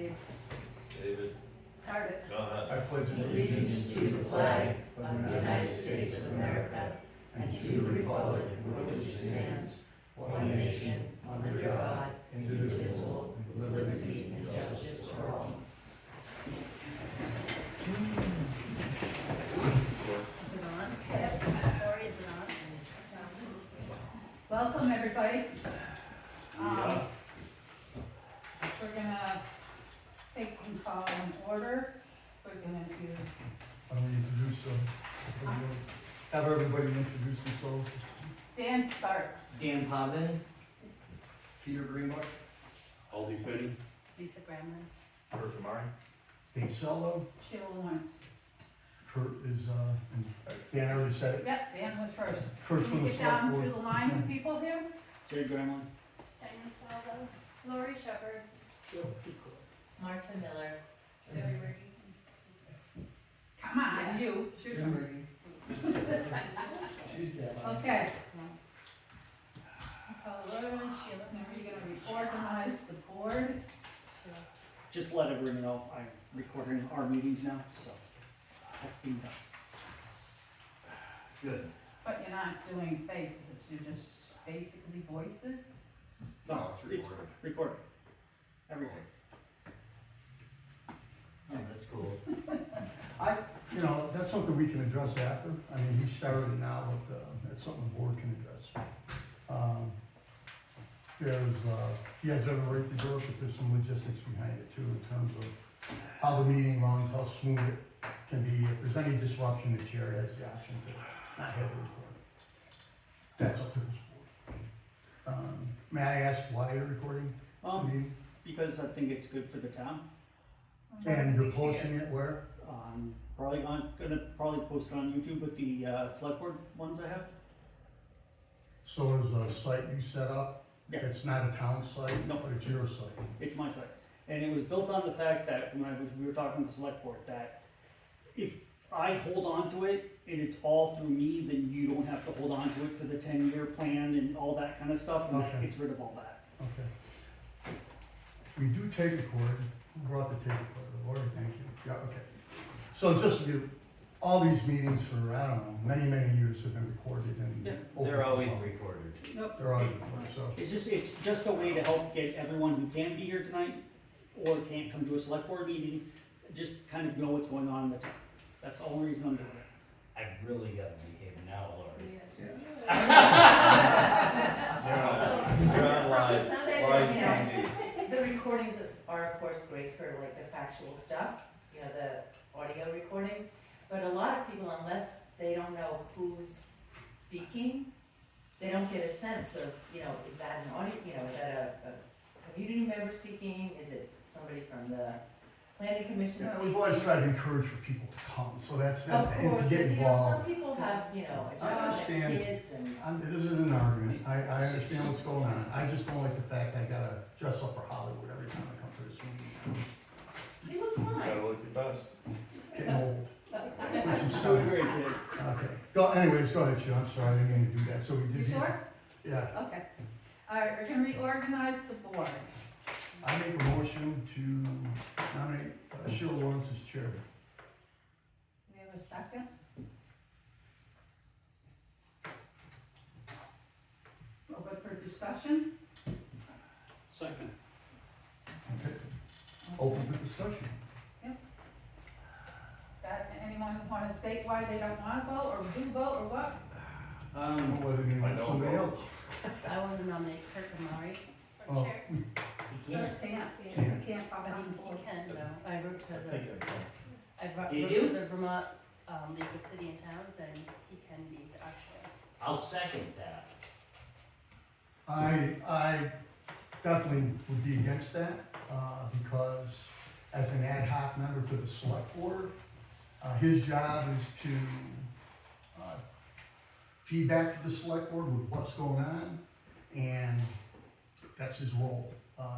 Dave. David. Carter. Go ahead. I pledge allegiance to the flag of the United States of America and to the republic for which it stands, one nation, under God, indivisible, with liberty and justice for all. Is it on? Yep. Lori, is it on? Welcome, everybody. We're gonna take and call in order. We're gonna do, I don't introduce have everybody introduce themselves. Dan, start. Dan Pavin. Peter Greenbush. Aldi Fitty. Lisa Gramlin. Kurt Kamari. Dave Sello, Sheila Lawrence. Kurt is, Dan already said it. Yep, Dan was first. Kurt's Can from you the get select down board. through the line of people here? Jay Gremlin. Diane Salvo, Lori Shepherd, Marta Miller. Jerry Ricky. Come on, you. Shoot 'em. She's dead. Okay. Call the order, Sheila, now you're gonna reorganize the board. Just to let everyone know, I'm recording our meetings now, so that's being done. Good. But you're not doing faces, you're just basically voices? No, it's recording. Everything. Oh, that's cool. That's something we can address after. I mean, he started it now, but, that's something the board can address. He has every right to do it, but there's some logistics behind it too, in terms of how the meeting runs, how smooth it can be. If there's any disruption, the chair has the option to not have it recorded. That's up to this board. May I ask why you're recording the meeting? Because I think it's good for the town. And you're posting it where? Gonna probably post it on YouTube with the select board ones I have. So there's a site you set up? Yeah. It's not a town site? No. But it's your site? It's my site. And it was built on the fact that we were talking to the select board, that if I hold on to it and it's all through me, then you don't have to hold on to it for the 10-year plan and all that kind of stuff, and that Okay. gets rid of all that. Okay. We do tape record. Who brought the tape recorder? Lori, thank you. Yeah, okay. So just all these meetings for, I don't know, many, many years have been recorded and. Yeah, open They're for always public. recorded. Nope. They're always recorded, so. It's just a way to help get everyone who can't be here tonight or can't come to a select board meeting, just kind of know what's going on in the town. That's the only reason I'm doing it. I've really got to behave now, Lori. You're on live. Just say Live that, TV. The recordings are of course great for like the factual stuff, the audio recordings, but a lot of people, unless they don't know who's speaking, they don't get a sense of, is that an audio, is that a community member speaking, is it somebody from the planning commission Yeah, speaking? we've always tried to encourage for people to come, so that's, Of and course, to get but involved. some people have, a I job and understand. kids and. This is an argument, I understand what's going on, I just don't like the fact I gotta dress up for Hollywood every time I come to this meeting. You look You fine. gotta look your best. Getting old. Pushing So stuff. great, Dave. Okay, anyways, go ahead, Sue, I'm sorry, I didn't mean to do that, so we You did. sure? Yeah, Okay. All right, we're gonna reorganize the board. I make a motion to nominate Sheila Lawrence as chair. We have a second? Open for discussion? Second. Okay, open for discussion. Anyone wanna state why they don't wanna vote, or do vote, or what? I don't know whether you I want don't somebody vote. else. I want to nominate Kurt Kamari Oh, for chair. You can't. Can't, can't pop it on He board. can, though. I wrote to I think I can. wrote You to do? the Vermont League of City and Towns, and he can be actually. I'll second that. I definitely would be against that, because as an ad hoc member to the select board, his job is to feedback to the select board with what's going on, and that's his role.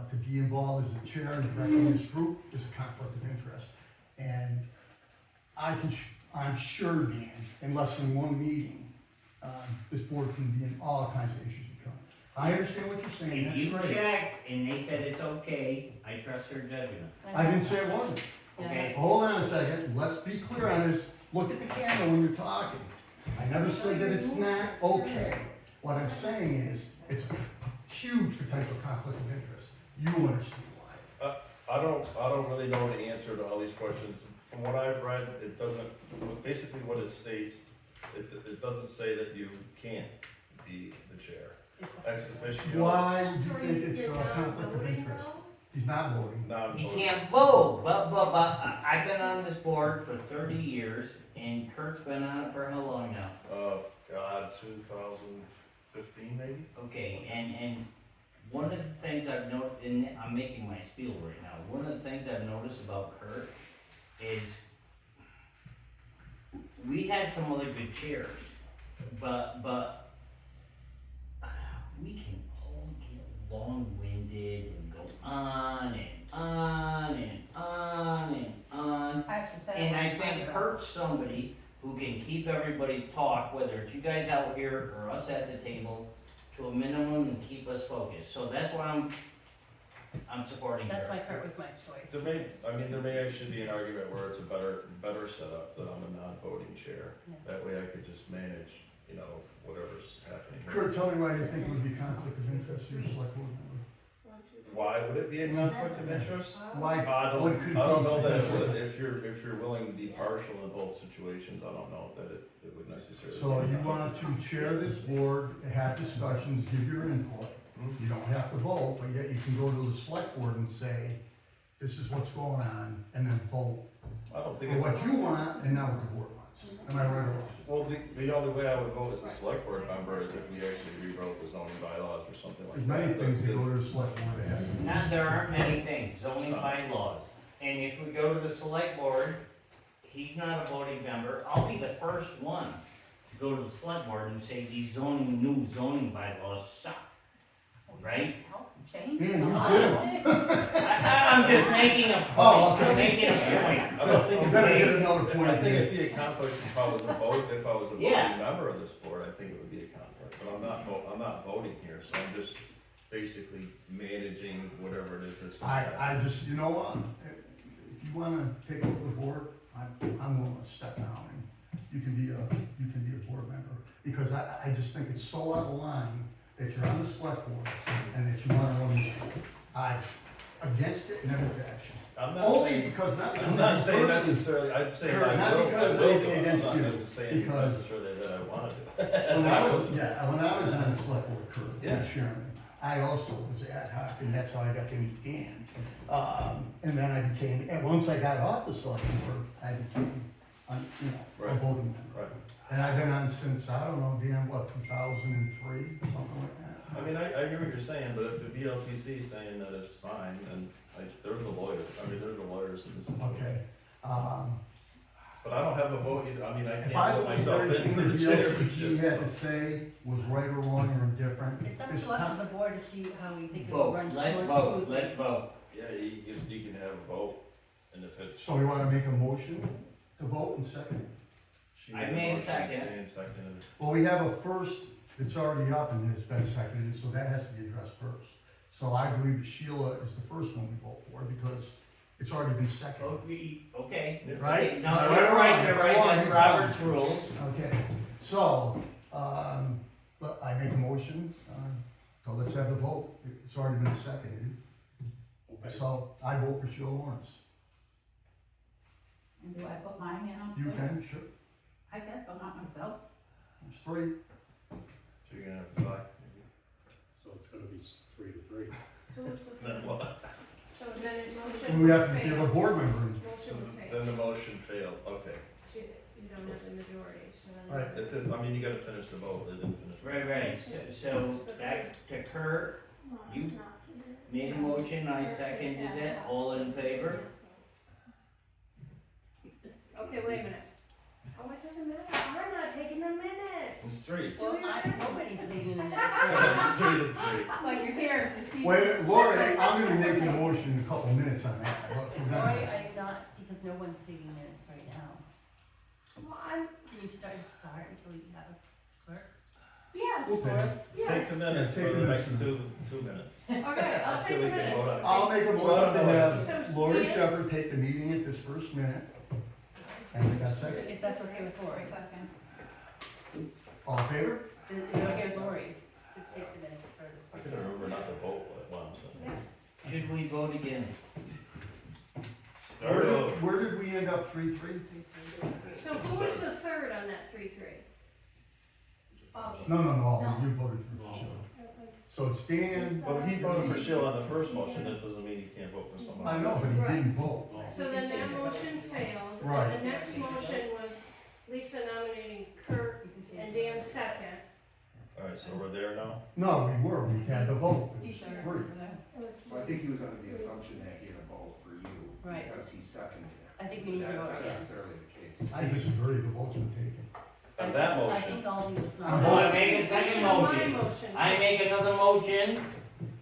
To be involved as a chair and directing this group is a conflict of interest. And I'm sure, Dan, in less than one meeting, this board can be in all kinds of issues become. I understand what you're saying, If you that's great. checked and they said it's okay, I trust their judgment. I didn't say it wasn't. Okay? Hold on a second, let's be clear on this, look at the camera when you're talking. I never said that it's not okay. What I'm saying is, it's a huge potential conflict of interest. You understand why. I don't really know the answer to all these questions. From what I've read, it doesn't, basically what it states, it doesn't say that you can't be the chair. Ex officio. Why would you think it's a conflict of interest? He's not voting. Not You voting. can't vote, but I've been on this board for 30 years, and Kurt's been on it for how long now? God, 2015 maybe? Okay, and one of the things I've noticed, and I'm making my spiel right now, one of the things I've noticed about Kurt is we had some other good chairs, but we can all get long-winded and go on and on and on and on. I have to say. And I think Kurt's somebody who can keep everybody's talk, whether it's you guys out here or us at the table, to a minimum and keep us focused. So that's why I'm supporting Kurt. That's why Kurt was my choice. There may actually be an argument where it's a better setup that I'm a non-voting chair. Yes. That way I could just manage, whatever's happening. Kurt, tell me why you think it would be conflict of interest to your select board member. Why would it be a conflict of interest? Why? I What could don't be know that it potential? would, if you're willing to be partial in both situations, I don't know that it would necessarily. So you want to chair this board, have discussions, give your input. You don't have to vote, but yet you can go to the select board and say, this is what's going on, and then vote I don't for think it's. what you want and not what the board wants. Am I right or wrong? Well, the only way I would vote as a select board member is if we actually rewrote the zoning bylaws or something like There's that. many things that go to the select board that have. Not, there aren't many things, zoning bylaws. And if we go to the select board, he's not a voting member, I'll be the first one to go to the select board and say these new zoning bylaws suck, right? Help change. Yeah, you the did. law. I'm just making a point, Oh, okay. I'm making a point. I don't think You it'd better be, get another point. I think it'd be a conflict if I was a voting Yeah. member of this board, I think it would be a conflict, but I'm not voting here, so I'm just basically managing whatever it is that's. gonna happen. I just, you know what, if you wanna take over the board, I'm willing to step down and you can be a board member. Because I just think it's so out of line that you're on the select board and that you wanna run this board. I'm against it, never to action. I'm not Only saying, because not. I'm not saying person- necessarily, I'm saying Kurt, I not will, because I will anything do it, I'm against not you, necessarily because- necessarily that I wanna do it. When I was on the select board, Kurt, Yeah. as chairman, I also was ad hoc, and that's how I got to meet Dan. And then I became, and once I got off the select board, I became, a Right. voting member. Right. And I've been on since, I don't know, Dan, what, 2003, something like that? I mean, I hear what you're saying, but if the VLTC is saying that it's fine, then they're the lawyers, they're the lawyers in this situation. Okay. But I don't have a vote either, I mean, I If I can't put was myself there, in for the the LCG had chairmanship. to say was right or wrong or indifferent. It's up This to us time- as a board to see how we think it will Vote, run let's more vote, smoothly. let's vote. Yeah, you can have a vote, and if it's. So you wanna make a motion to vote and second? She I made a made a motion, second. Dan seconded it. Well, we have a first, it's already up and it's been seconded, so that has to be addressed first. So I believe that Sheila is the first one we vote for because it's already been seconded. Okay. Yeah. Right? No, Am I you're or wrong? right, you're If I'm right, wrong, that's you tell me. Robert's rules. Okay, so, but I make a motion, so let's have the vote. It's already been seconded. So I vote for Sheila Lawrence. And do I put my name on You there? can, sure. I guess, but not myself. There's three. So you're gonna have to buy, maybe. So it's gonna be 3-3. Then what? So then it's And motion we have to failed. give a board member. Motion Then failed. the motion failed, okay. You don't have the majority, so then. Right. It did, you gotta finish the vote, they didn't finish. Right, so back to Kurt, Well, You it's not here. made a motion, I seconded it, all in favor? Okay, wait a minute. Oh, it doesn't matter, I'm not taking the minutes. It's three. Well, nobody's taking the minutes. It's 3-3. But you're here to keep. Wait, Lori, I'm gonna be making a motion in a couple minutes on that. but we're Lori, gonna- I'm not, because no one's taking minutes right now. Well, I'm, Can you start until you have a clerk? Yes, We'll pay. Take yes. the minutes Yeah, for take the the next minutes. 2 minutes. Okay, I'll Let's take do a it again. Hold minute. on. I'll make a So I motion don't to know. have So, Lori Dennis? Shepherd take the meeting at this first minute. And we got second. If that's okay with Lori. Second. All in favor? Is it okay with Lori to take the minutes for this I one? can remember not to vote, like what I'm saying. Yeah. Should we vote again? Start over. Where did we end up, 3-3? So who was the third on that 3-3? No, No. you voted for Sheila. It was- So it's Dan, Well, he voted for Sheila on the first motion, that doesn't mean he can't vote for someone I else. know, but he didn't vote. So then that motion failed, Right. and the next motion was Lisa nominating Kurt and Dan second. Alright, so we're there now? No, we had the vote, it was He started three. over there. It was Well, I think he was under the assumption that he had a vote for you, Right. because he seconded it. I think we need your That's vote not again. necessarily the case. I disagree, the votes were taken. On that I motion, think all he was I'm Oh, I not. make a second My motion. motion. I make another motion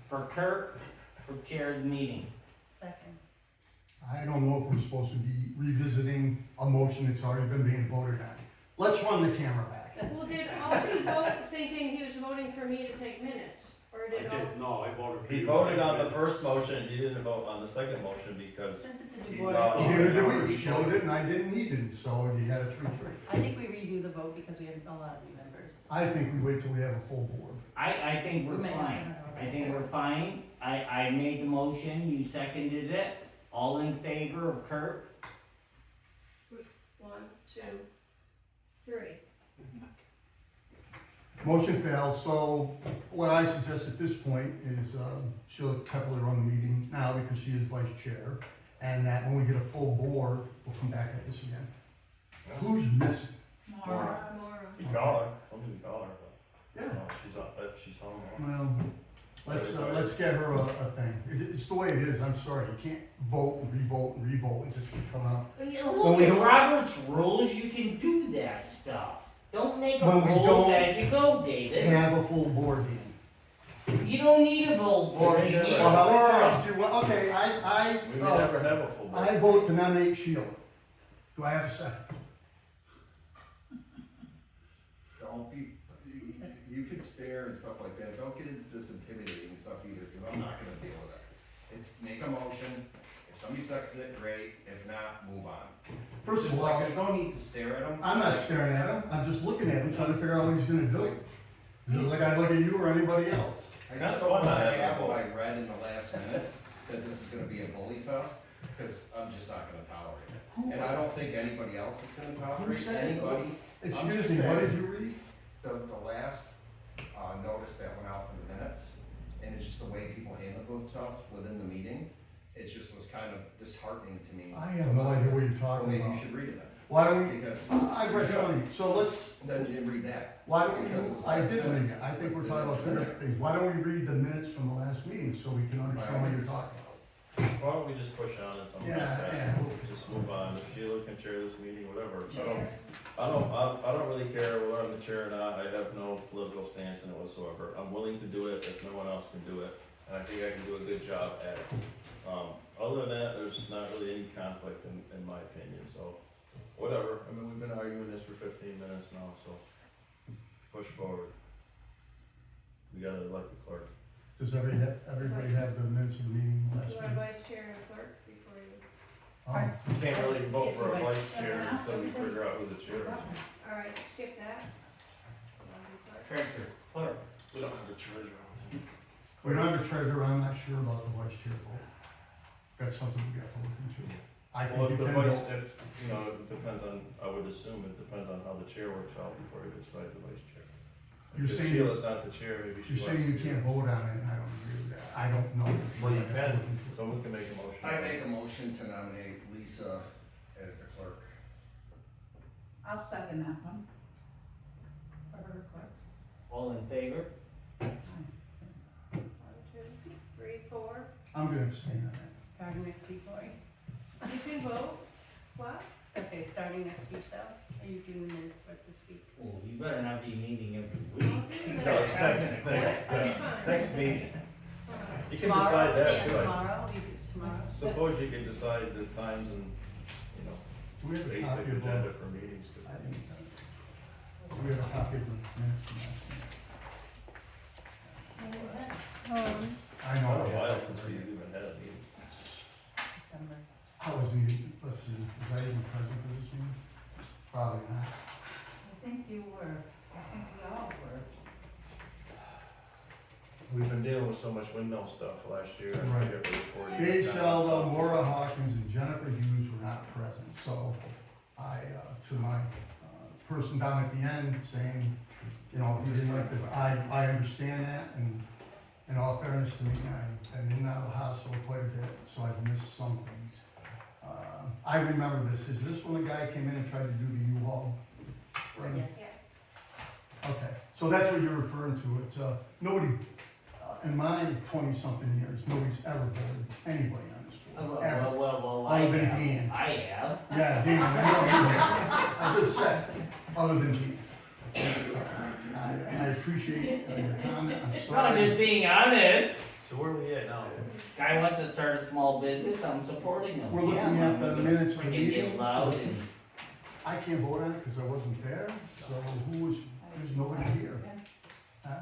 for Kurt for chair of the meeting. Second. I don't know if we're supposed to be revisiting a motion that's already been being voted on. Let's run the camera back. Well, did Alfie vote thinking he was voting for me to take minutes, or I did Alfie? did, no, I voted for you. he voted on the first motion, he didn't vote on the second motion because Since it's a he divorce, thought- Neither did we, Sheila didn't, I didn't need it, so you had a 3-3. I think we redo the vote because we have a lot of new members. I think we wait till we have a full board. I think we're We may not fine. have I think we're fine. I made the motion, you seconded it. All in favor of Kurt? 1, 2, 3. Motion failed, so what I suggest at this point is Sheila Tepler run the meeting now because she is vice chair. And that when we get a full board, we'll come back at this again. Who's missing? Mara. You call her, somebody call her, but, Yeah. she's home. Well, let's get her a thing. It's the way it is, I'm sorry, you can't vote and re-vote and re-vote and just keep coming up. Look we at don't- Robert's rules, you can do that stuff. Don't make When up we rules don't as you go, David. Have a full board meeting. You don't need a vote for it. You need Well, how many a times quorum. do you want, okay, We may never have a full board. I vote to nominate Sheila. Do I have a second? Don't be, you can stare and stuff like that, don't get into this intimidating stuff either, because I'm not gonna deal with it. It's, make a motion, if somebody seconds it, great, if not, move on. First Just of like, all, there's no need to stare at him. I'm not staring at him, I'm just looking at him, trying to figure out what he's gonna do. Just like I look at you or anybody else. I Kinda just don't fun to wanna have a have vote. what I read in the last minutes, that this is gonna be a bully fest, because I'm just not gonna tolerate it. And I don't think anybody else is gonna tolerate said it? anybody. Excuse me, what did you read? The last, notice that went out for the minutes, and it's just the way people handled themselves within the meeting, it just was kind of disheartening to me. I have no idea what you're Well, talking maybe you about. should read it then, Why don't we, because I've read plenty, so let's, then you didn't read that. why don't Because it we, was I last did read minutes. it, I think we're talking about two different things. Why don't we read the minutes from the last meeting so we can understand what you're talking about? Why don't we just push on in some way Yeah, fashion, just move on, if Sheila can chair this meeting, whatever, I don't really care whether I'm the chair or not, I have no political stance in it whatsoever. I'm willing to do it if no one else can do it, and I think I can do a good job at it. Other than that, there's not really any conflict in my opinion, so, whatever, I mean, we've been arguing this for 15 minutes now, so, push forward. We gotta elect the clerk. Does everybody have the minutes of the meeting Do last you want week? vice chair and clerk before you? You can't really vote for a Yeah, vice chair until we figure out who the chair is. Alright, skip that. I'll do clerk. Treasurer, clerk. We don't have a treasurer, I don't think. We don't have a treasurer, I'm not sure about the vice chair vote. That's something we have to look into. I Well, think if you the can vice, vote. if, it depends on, I would assume it depends on how the chair works out before you decide the vice chair. You're If saying- Sheila's not the chair, maybe she. You're saying you can't vote on it, and I don't agree with that. I don't know. Well, you can, someone can make a motion. I make a motion to nominate Lisa as the clerk. I'll second that one. For her clerk. All in favor? 1, 2, 3, 4. I'm gonna abstain on that. Starting next week, Lori. You can vote. What? Okay, starting next week though, are you doing minutes for this week? Oh, you better not be meeting every I'll week. do the No, it's minutes. next, That's fine. next meeting. Alright. You can decide that Yeah, too, I tomorrow, you do tomorrow. suppose you can decide the times and, Do we have a basic copy of agenda the? for meetings. I think, do we have a copy of the minutes from last week? I It's been know. a while since we've even had a meeting. December. I wasn't even, let's see, was I even present for this meeting? Probably not. I think you were, I think we all were. We've been dealing with so much windmill stuff last year. I Right. forget what it was, 40 Dave years Selda, now. Maura Hawkins, and Jennifer Hughes were not present, so I, to my person down at the end saying, you know, he didn't like the, I understand that, and in all fairness to me, I've been in and out of the hospital quite a bit, so I've missed some things. I remember this, is this when the guy came in and tried to do the U-Haul thing? Yes. Okay, so that's what you're referring to, it's, nobody, in my 20-something years, nobody's ever bored anybody on this board, ever. I Other than have. Dan. I have. Yeah, Dan, I know you have. I just said, other than Dan. I appreciate your comment, I'm No, I'm sorry. just being honest. So where are we at now? Guy wants to start a small business, I'm supporting him. We're looking Yeah, at the I'm minutes of the freaking meeting. get loud and I can't vote on it because I wasn't there, so who was, there's nobody here. Huh?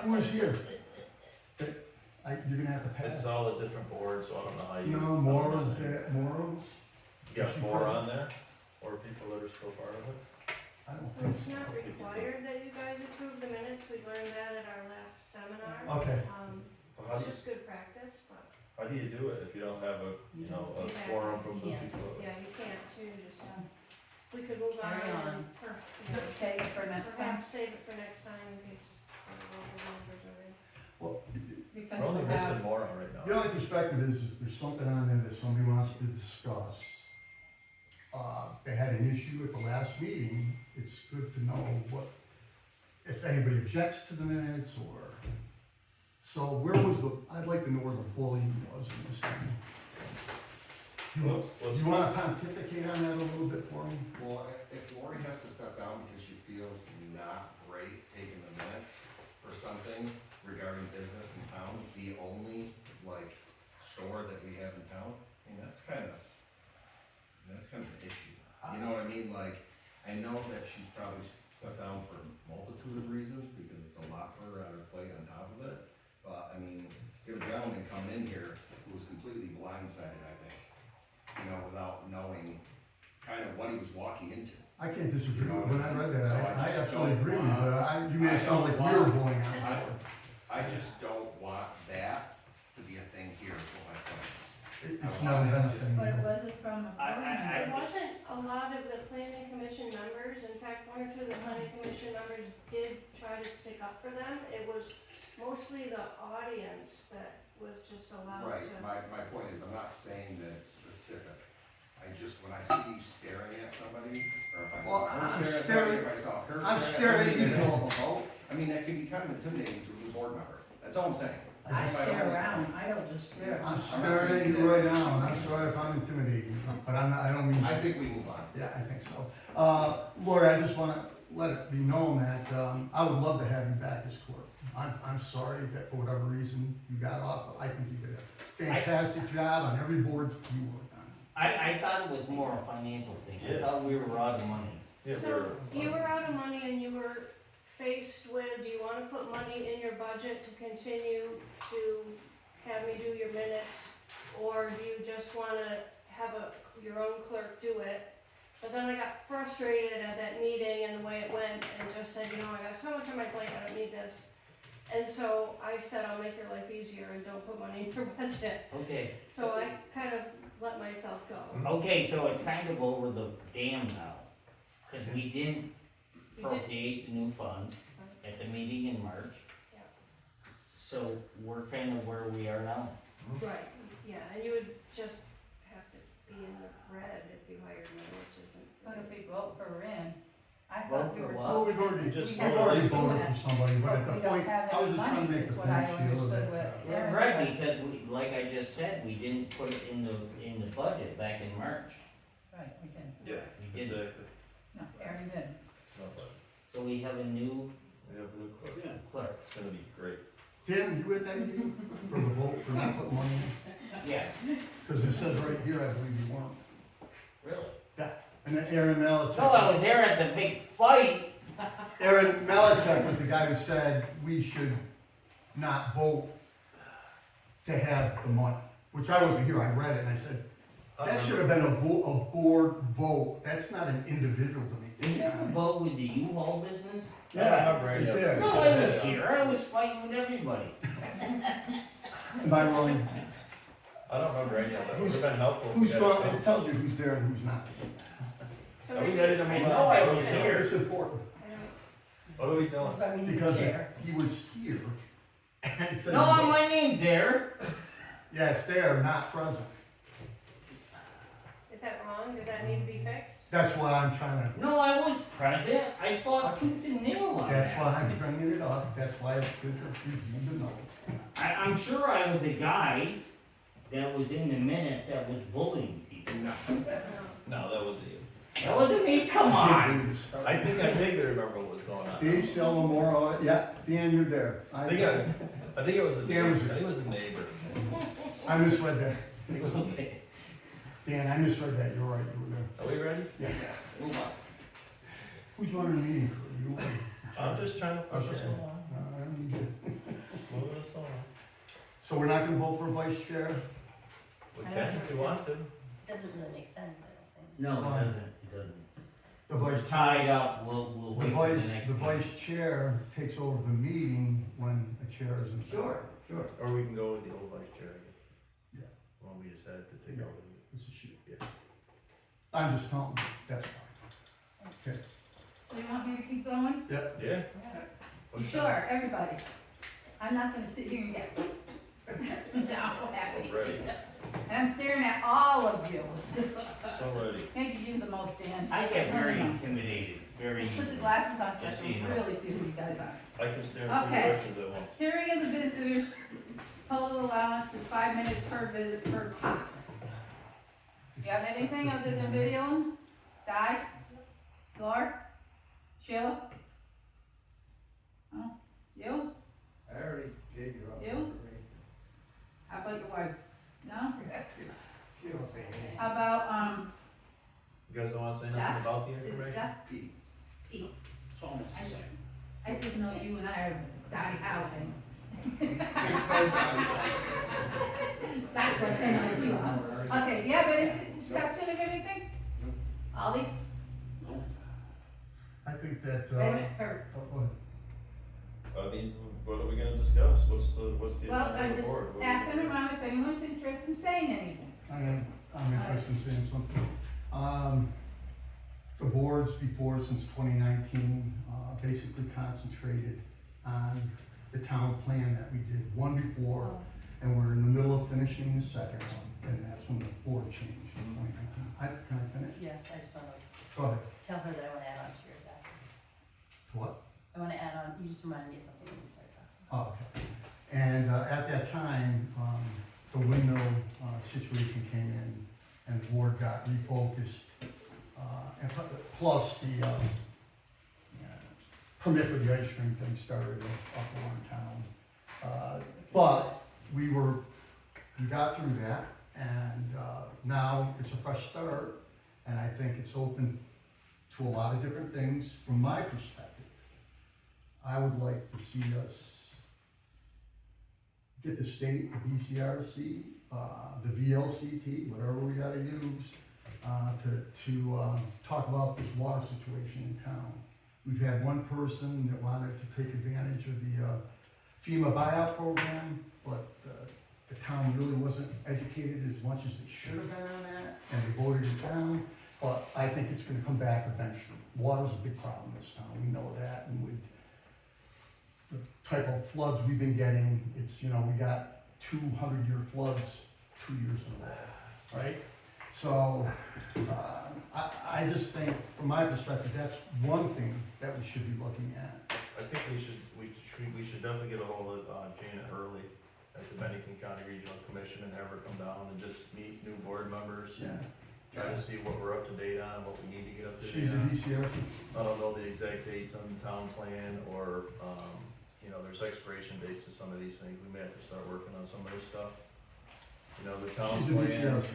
Who was here? You're gonna have to pass. It's all a different board, so I don't know how you. No, Maura's there, Maura's? You got more on there, or people that are still part of it? I don't So think it's so. not required that you guys approve the minutes, we learned that at our last seminar. Okay, So how do It's you, just good practice, but, how do you do it if you don't have a, you know, a Yeah. quorum from the Yeah. people? yeah, you can't, so you just, we could move on Carry on. and, Save it for next time. perhaps save it for next time in case our local members are in. well, Because We're only we'll have- missing Maura right now. the only perspective is if there's something on there that somebody wants to discuss. They had an issue at the last meeting, it's good to know what, if anybody objects to the minutes or, so where was the, I'd like to know where the bullying was in this thing. Let's- You wanna pontificate on that a little bit for me? Well, if Lori has to step down because she feels not great taking the minutes for something regarding business in town, the only, like, store that we have in town, I mean, that's kind of an issue. You know what I mean? Like, I know that she's probably stepped down for a multitude of reasons, because it's a lot for her on her plate on top of it. But, I mean, you have a gentleman come in here who was completely blindsided, I think, you know, without knowing kind of what he was walking into. I can't disagree, when I read that, So I just absolutely don't agree, want- but you made it sound like we were bullying on I, it. I just don't want that to be a thing here for my clients. It's never been a thing. But it wasn't from a board member. It wasn't a lot of the planning commission members, in fact, one or two of the planning commission members did try to stick up for them. It was mostly the audience that was just allowed Right, to. my point is, I'm not saying that it's specific. I just, when I see you staring at somebody, or if I Well, saw her I'm staring at staring- somebody, if I saw her I'm staring at somebody in staring the at you. middle of a vote, I mean, that can be kind of intimidating to a new board member. That's all I'm saying. I That's my stare only- around, I don't just stare. I'm not staring saying at you that- right now, and I'm sorry if I'm intimidating you, but I'm not, I don't mean. I think we move on. Yeah, I think so. Lori, I just wanna let it be known that, I would love to have you back as clerk. I'm sorry that for whatever reason you got off, but I think you did a fantastic job on every board you worked on. I thought it was more a financial thing. I Yeah. thought we were out of money. Yeah, So you were out of money and you were faced with, do you wanna put money in your budget to continue to have me do your minutes? Or do you just wanna have your own clerk do it? But then I got frustrated at that meeting and the way it went and just said, you know, I got so much on my plate, I don't need this. And so I said, I'll make your life easier and don't put money in your budget. Okay, So I kind of let myself go. okay, so it's kind of over the dam now, cause we didn't You did, appropriate the new funds at the meeting in March. Yeah. So we're kind of where we are now. right, yeah, and you would just have to be in the red if you hired me, which isn't. But if we vote her in, I Vote thought you for were. what? Oh, we've already just We have We've already to do voted that. for somebody, but at But we the don't point, have I was any just trying to money, make the is what I point, Sheila, understood that, with Aaron. Right, because we, like I just said, we didn't put it in the budget back in March. Right, we did. Yeah, We didn't. exactly. No, Aaron did. No, but So we have a new we have a new clerk. clerk. It's gonna be great. Tim, you at that meeting for the vote for not putting money in? Yes, Cause it says right here, I believe you weren't. really? And then Aaron Melichek. No, I was there at the big fight. Aaron Melichek was the guy who said we should not vote to have the money, which I wasn't here, I read it and I said, that should have been a board vote, that's not an individual to me. Didn't you have a vote with the U-Haul business? I don't remember any right of it. there. No, I was here, I was fighting with everybody. Am I wrong? I don't remember any of it. It would have been helpful. if we Who's had gone, it. it tells you who's there and who's not. So Are we maybe- ready to I move know on? I What was are we doing? here. It's important, What are we doing? That's why we need a because chair. he was here. And it says- No, my name's there. Yeah, it's there, not present. Is that wrong? Does that need to be fixed? That's why I'm trying to, No, I was present, I fought tooth and nail on that's that. why I'm bringing it up, that's why it's good to review the notes. I'm sure I was the guy that was in the minutes that was bullying people. No, that wasn't you. That wasn't me, come I can't on. believe it started. I think I vaguely remember what was going on. Dave Salamora, yeah, Dan, you're there. I think it was a Dan neighbor. was- I think it was a neighbor. I misread that. I think it was a neighbor. Dan, I misread that, you're right, you were there. Are we ready? Yeah. Move on. Who's running the meeting? You or- I'm just trying to push us Okay. along. I'm good. Move us along. So we're not gonna vote for vice chair? We can if we want to. Doesn't really make sense, I don't think. No, it doesn't, it doesn't. The We're vice, tied up, we'll the wait for the vice, next the meeting. vice chair takes over the meeting when a chair is in. Sure, sure. Or we can go with the old vice chair, I guess. Yeah. When we just had to take Yeah. over. It's a shoot. Yeah. I'm just telling you, that's fine. Okay. So you want me to keep going? Yeah. You What's sure, that? everybody? I'm not gonna sit here and get. No, happy. Ready. And I'm staring at all of you. So ready. Maybe you the most, Dan. I get very No, no, no. intimidated, very Let's put the easily. glasses on so I Just so can you know. really see who you guys are. I can stare in two Okay. directions at once. Hearing of the visitors, total allowance is 5 minutes per visit per pop. You have anything other than videoing? Di? Laura? Sheila? Oh, you? I already gave you up. You? How about your wife? No? She don't say anything. How about, You guys don't want to say Yeah. nothing about the is information? that, Pete. Pete? It's almost the same. I just know you and I are Dottie Howland. Explain that. That's what I know you are. Okay, yeah, but any discussion of anything? Ollie? I think that, Wait a minute, Kurt. go ahead. I mean, what are we gonna discuss? What's the Well, agenda I'm of the just board? What are we asking gonna do? around if anyone's interested in saying anything. I'm interested in saying something. The boards before since 2019, basically concentrated on the town plan that we did one before, and we're in the middle of finishing the second one, and that's when the board changed in 2019. Can I finish? Yes, I just wanna Go ahead. tell her that I wanna add on to yours after. To what? I wanna add on, you just reminded me of something when you started talking. Oh, okay. And at that time, the windmill situation came in, and the board got refocused, and plus the permit for the ice cream thing started up around town. But we got through that, and now it's a fresh start, and I think it's open to a lot of different things from my perspective. I would like to see us get the state, the BCRC, the VLCT, whatever we gotta use, to talk about this water situation in town. We've had one person that wanted to take advantage of the FEMA buyout program, but the town really wasn't educated as much as they should have been on that, and they voted it down. But I think it's gonna come back eventually. Water's a big problem in this town, we know that, and with the type of floods we've been getting, it's, we got 200-year floods 2 years in a row, right? So, I just think, from my perspective, that's one thing that we should be looking at. I think we should definitely get a hold of Janet Hurley at the Bennington County Regional Commission and have her come down and just meet new board members. Yeah. Try to see what we're up to date on, what we need to get up to date She's a on. VCRC. I don't know the exact dates on the town plan or, there's expiration dates to some of these things. We may have to start working on some of this stuff. The town She's a plan, VCRC.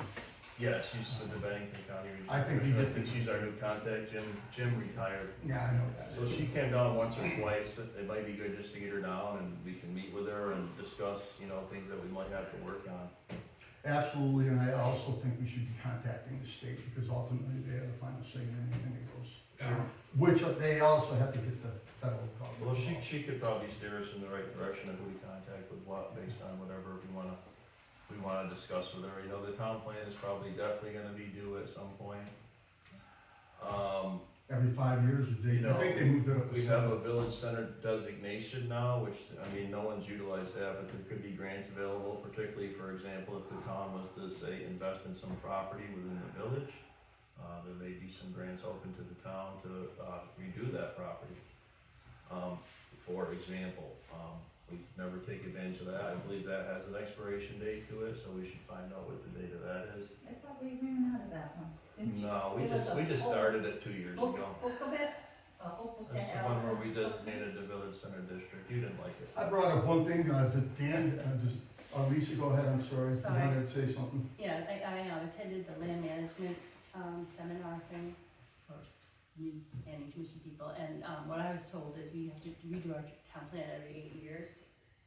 Yeah, she's with the Bennington County. I think we Commission. did- I think she's our new contact. Jim retired. Yeah, I know that. So she came down once or twice. It might be good just to get her down and we can meet with her and discuss, you know, things that we might have to work on. Absolutely, and I also think we should be contacting the state, because ultimately they have the final say in anything that goes down. Which they also have to get the federal government. Well, she could probably steer us in the right direction of who we contact with what, based on whatever we wanna discuss with her. You know, the town plan is probably definitely gonna be due at some point. Every 5 years, or they, You know, I think they moved it up to We have seven. a village center designation now, which, I mean, no one's utilized that, but there could be grants available, particularly, for example, if the town was to say, invest in some property within the village. There may be some grants open to the town to, redo that property. For example, we never take advantage of that. I believe that has an expiration date to it, so we should find out what the date of that is. I thought we ran out of that one, didn't you? No, It was we just a started it 2 years Book ago. of it, a whole book of That's the one where we designated the village center district. You didn't like it. I brought up one thing, Dan, Lisa, go ahead, I'm sorry, if you Sorry. wanted to say something. Yeah, I attended the land management, seminar thing for new planning commission people, and, what I was told is we have to redo our town plan every 8 years.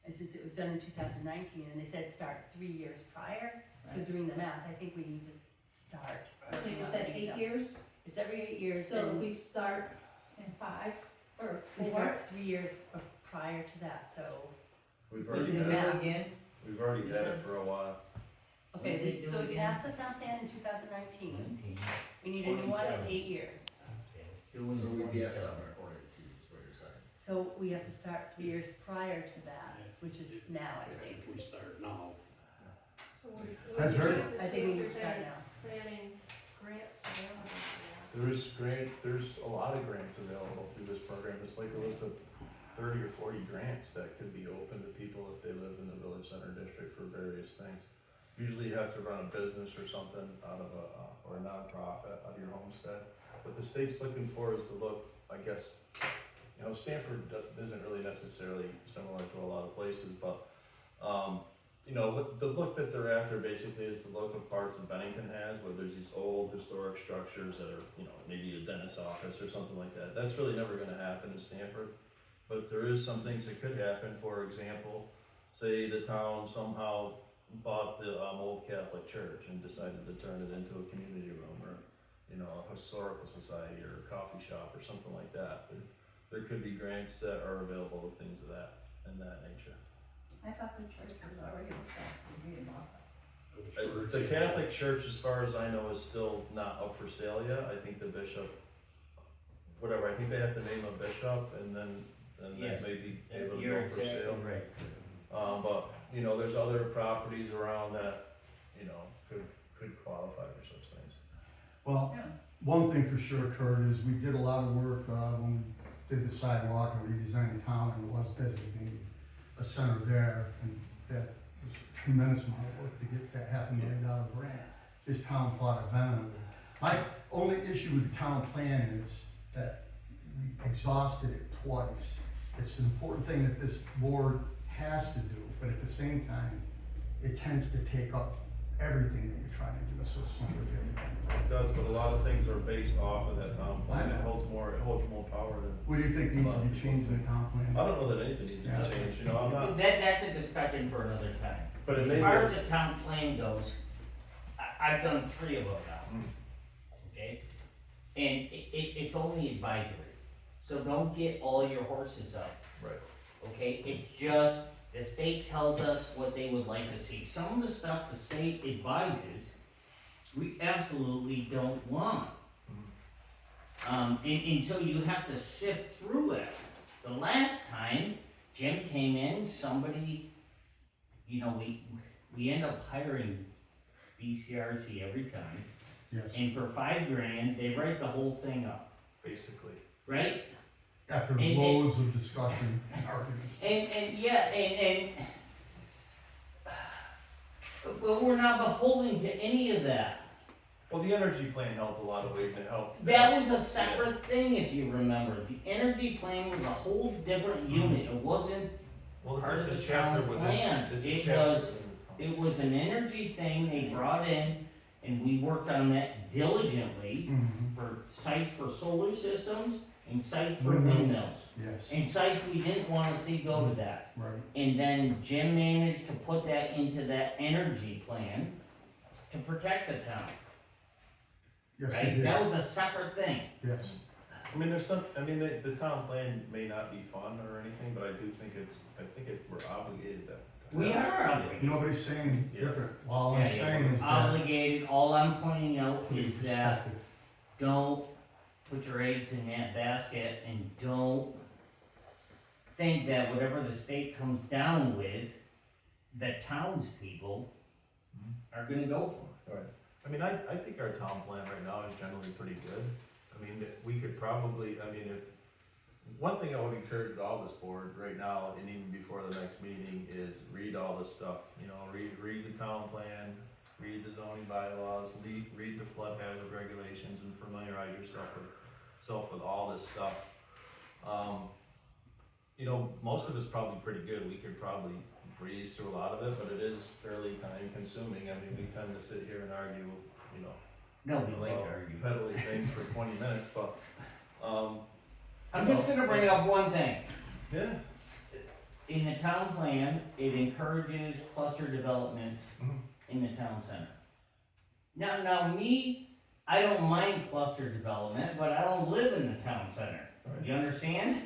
And since it was done in 2019, and they said start 3 years prior, so Right. doing the math, I think we need to start. So working you on said things 8 up. years, It's every 8 years, so and we start in 5 or we 4? start 3 years prior to that, so. We've already Is it had now? it, we've already had it for a while. Okay, so we passed the town plan in 2019, we need a new one in 8 years. So we'd be at 7 according to you, is what you're saying. So we have to start 3 years prior to that, which is now, I think. If we start now, That's right. I think we need to start now. Planning grants available for There's a lot of grants available through this program. It's like a list of 30 or 40 grants that could be open to people if they live in the village center district for various things. Usually you have to run a business or something out of or a nonprofit out of your homestead. What the state's looking for is to look, I guess, you know, Stamford isn't really necessarily similar to a lot of places, but, you know, what the look that they're after basically is the look of parts that Bennington has, where there's these old historic structures that are, you know, maybe a dentist's office or something like that. That's really never gonna happen in Stamford, but there is some things that could happen. For example, say the town somehow bought the old Catholic church and decided to turn it into a community room or, you know, a historical society or a coffee shop or something like that. There could be grants that are available with things of that nature. I thought the church was already set, we didn't want that. It's, the Catholic Church, as far as I know, is still not up for sale yet. I think the bishop, whatever, I think they have to name a bishop and then Yes, they may be able to you're go for sale. exactly right. But, you know, there's other properties around that, you know, could qualify for such things. Well, Yeah. one thing for sure, Kurt, is we did a lot of work, when we did the sidewalk and redesigned the town, and it was designated a center there, and that was a tremendous amount of work to get that $500,000 grant. This town fought it vehemently. My only issue with the town plan is that we exhausted it twice. It's an important thing that this board has to do, but at the same time, it tends to take up everything that you're trying to do, so it's something everything. It does, but a lot of things are based off of that town plan. It holds more power than, What do you think needs to be changed in the town plan? I don't know that anything needs to Yeah. be changed, you know, I'm not, That's a discussion for another time. but it may As be. far as the town plan goes, I've done 3 of them now, Mm. okay? And it's only advisory, so don't get all your horses up, Right. okay? It's just, the state tells us what they would like to see. Some of the stuff the state advises, we absolutely don't want. And so you have to sift through it. The last time Jim came in, somebody, you know, we end up hiring BCRC every time, Yes, and for $5,000, they write the whole thing up, Basically. right? after and- loads of discussion and arguments. And well, we're not beholden to any of that. Well, the energy plan helped a lot of ways, it helped. That was a separate thing, if you remember. The energy plan was a whole different unit. It wasn't, Well, part it's of a the chapter town within. plan. It's a It chapter was- within the town. it was an energy thing they brought in, and we worked on that diligently Mhm. for sites for solar systems and sites for Windmills. windmills. Yes, And sites we didn't wanna see go to that. right. And then Jim managed to put that into that energy plan to protect the town, Yes, right? we did. That was a separate thing. Yes. I mean, the town plan may not be fun or anything, but I do think we're obligated to. We are obligated. Nobody's saying Yeah. different. All I'm Yeah, saying yeah, is that. obligated, all I'm pointing out put it in is that perspective. don't put your eggs in that basket and don't think that whatever the state comes down with, the townspeople are gonna go for. Right. I mean, I think our town plan right now is generally pretty good. I mean, we could probably, one thing I would encourage all this board right now, and even before the next meeting, is read all this stuff. You know, read the town plan, read the zoning bylaws, read the flood hazard regulations, and familiarize yourself with all this stuff. You know, most of it's probably pretty good. We could probably breeze through a lot of it, but it is fairly time consuming. I mean, we tend to sit here and argue, you know, Nobody like to about argue. peddling things for 20 minutes, but, I'm just gonna bring up one thing. yeah. In the town plan, it encourages cluster development Mhm. in the town center. Now me, I don't mind cluster development, but I don't live in the town center. Right. You understand?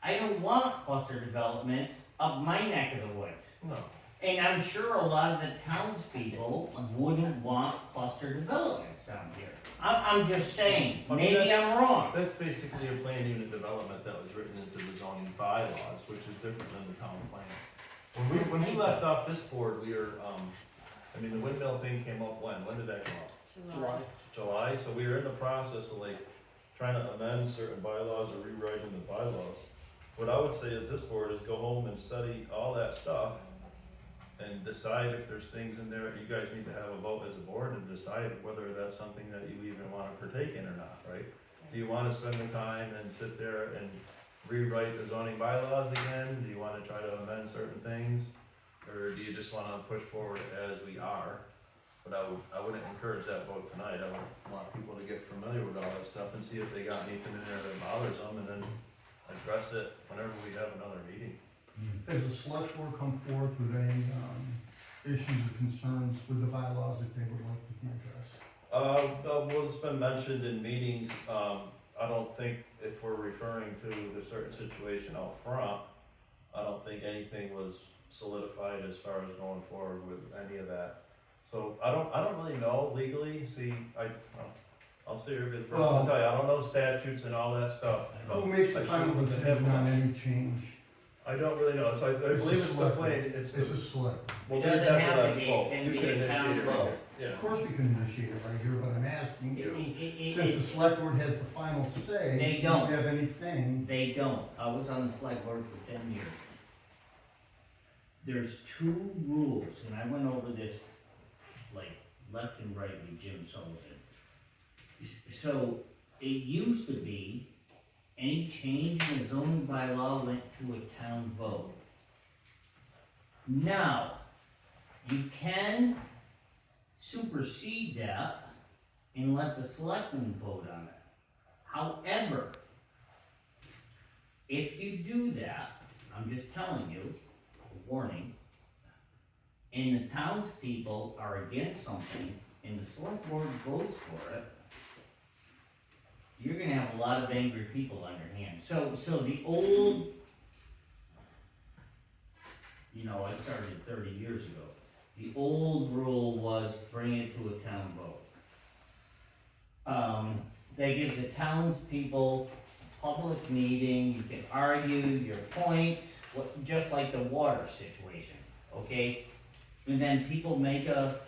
I don't want cluster development up my neck of the woods. No, And I'm sure a lot of the townspeople wouldn't want cluster developments down here. I'm just saying, I mean, maybe I'm wrong. that's basically a planned unit development that was written into the zoning bylaws, which is different than the town plan. When we left off this board, we were, the windmill thing came up when did that come up? July, so we were in the process of like trying to amend certain bylaws or rewriting the bylaws. What I would say is this board is go home and study all that stuff and decide if there's things in there, you guys need to have a vote as a board and decide whether that's something that you even wanna partake in or not, right? Do you wanna spend the time and sit there and rewrite the zoning bylaws again? Do you wanna try to amend certain things? Or do you just wanna push forward as we are? But I wouldn't encourage that vote tonight. I would want people to get familiar with all that stuff and see if they got anything in there that bothers them, and then address it whenever we have another meeting. Has the select board come forth with any, issues or concerns with the bylaws that they would like to be addressed? Well, it's been mentioned in meetings. I don't think if we're referring to the certain situation out front, I don't think anything was solidified as far as going forward with any of that. So I don't really know legally. See, I'll sit here and be the first one to tell you, I don't know statutes and all that stuff. Who makes the I final should've decision on any change? I don't really know. So I It's believe the it's the select plan. board. It's It's a the. select. Well, It we doesn't have have to to let be, vote. it can You be can a initiate town it. vote. Yeah. Of course we can initiate it right here, but I'm asking you, It- since the select board has the final say. They do don't. you have anything? They don't. I was on the select board for 10 years. There's two rules, and I went over this like left and right with Jim Sullivan. So it used to be any change in the zoning bylaw went to a town vote. Now, you can supersede that and let the selectmen vote on it. However, if you do that, I'm just telling you, a warning, and the townspeople are against something, and the select board votes for it, you're gonna have a lot of angry people on your hands. So the old, I started 30 years ago. The old rule was bring it to a town vote. That gives the townspeople public meeting, you can argue your points, just like the water situation, okay? And then people make a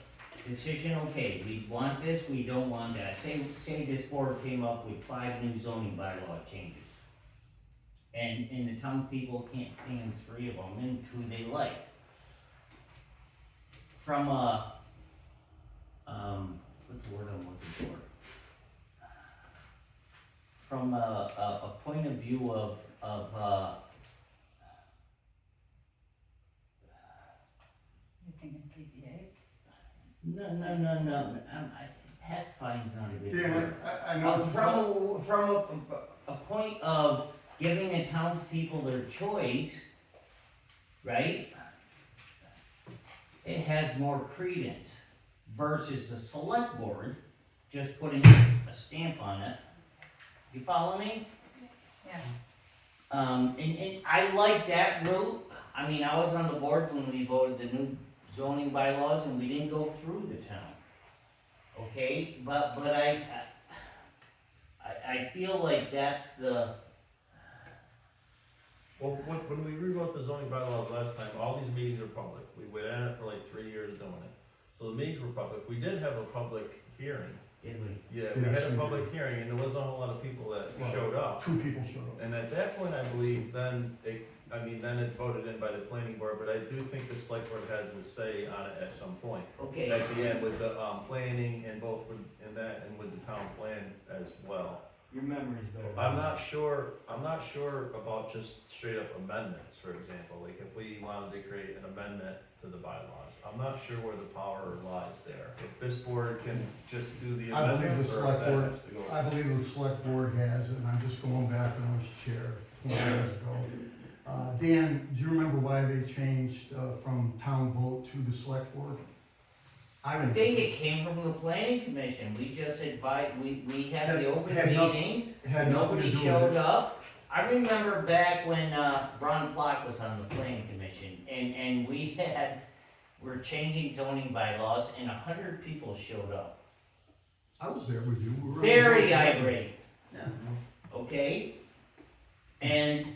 decision, okay, we want this, we don't want that. Say this board came up with 5 new zoning bylaw changes. And the town people can't stand 3 of them, and 2 they like. From a, what's the word I'm looking for? From a point of view of You're thinking CPA? No, pacifying's not a good Dan, word. I know. From a point of giving the townspeople their choice, right? It has more credence versus the select board just putting a stamp on it. You follow me? Yeah. And I like that route. I mean, I was on the board when we voted the new zoning bylaws and we didn't go through the town. Okay, but I feel like that's the, Well, when we rewrote the zoning bylaws last time, all these meetings are public. We went at it for like 3 years doing it. So the meetings were public. We did have a public hearing. did we? Yeah, we Yes, had a we public hearing and there wasn't a whole lot of people that showed up. 2 people showed up. And at that point, I believe, then it's voted in by the planning board, but I do think the select board has a say on it at some point. Okay, At the end with the, planning and both with, in that and with the town plan as well. Your memory's better. I'm not sure about just straight up amendments, for example, like if we wanted to create an amendment to the bylaws. I'm not sure where the power lies there. If this board can just do the I believe amendment, the or if select that board- has to go. I believe the select board has, and I'm just going back when I was chair 20 years ago. Dan, do you remember why they changed from town vote to the select board? I think it came from the planning commission. We just advised, we had the open Had nothing- meetings. Had nothing to Nobody do with showed it. up. I remember back when, Ron Block was on the planning commission and we're changing zoning bylaws and 100 people showed up. I was there with you. We were on the Very board. irate, Yeah. okay? And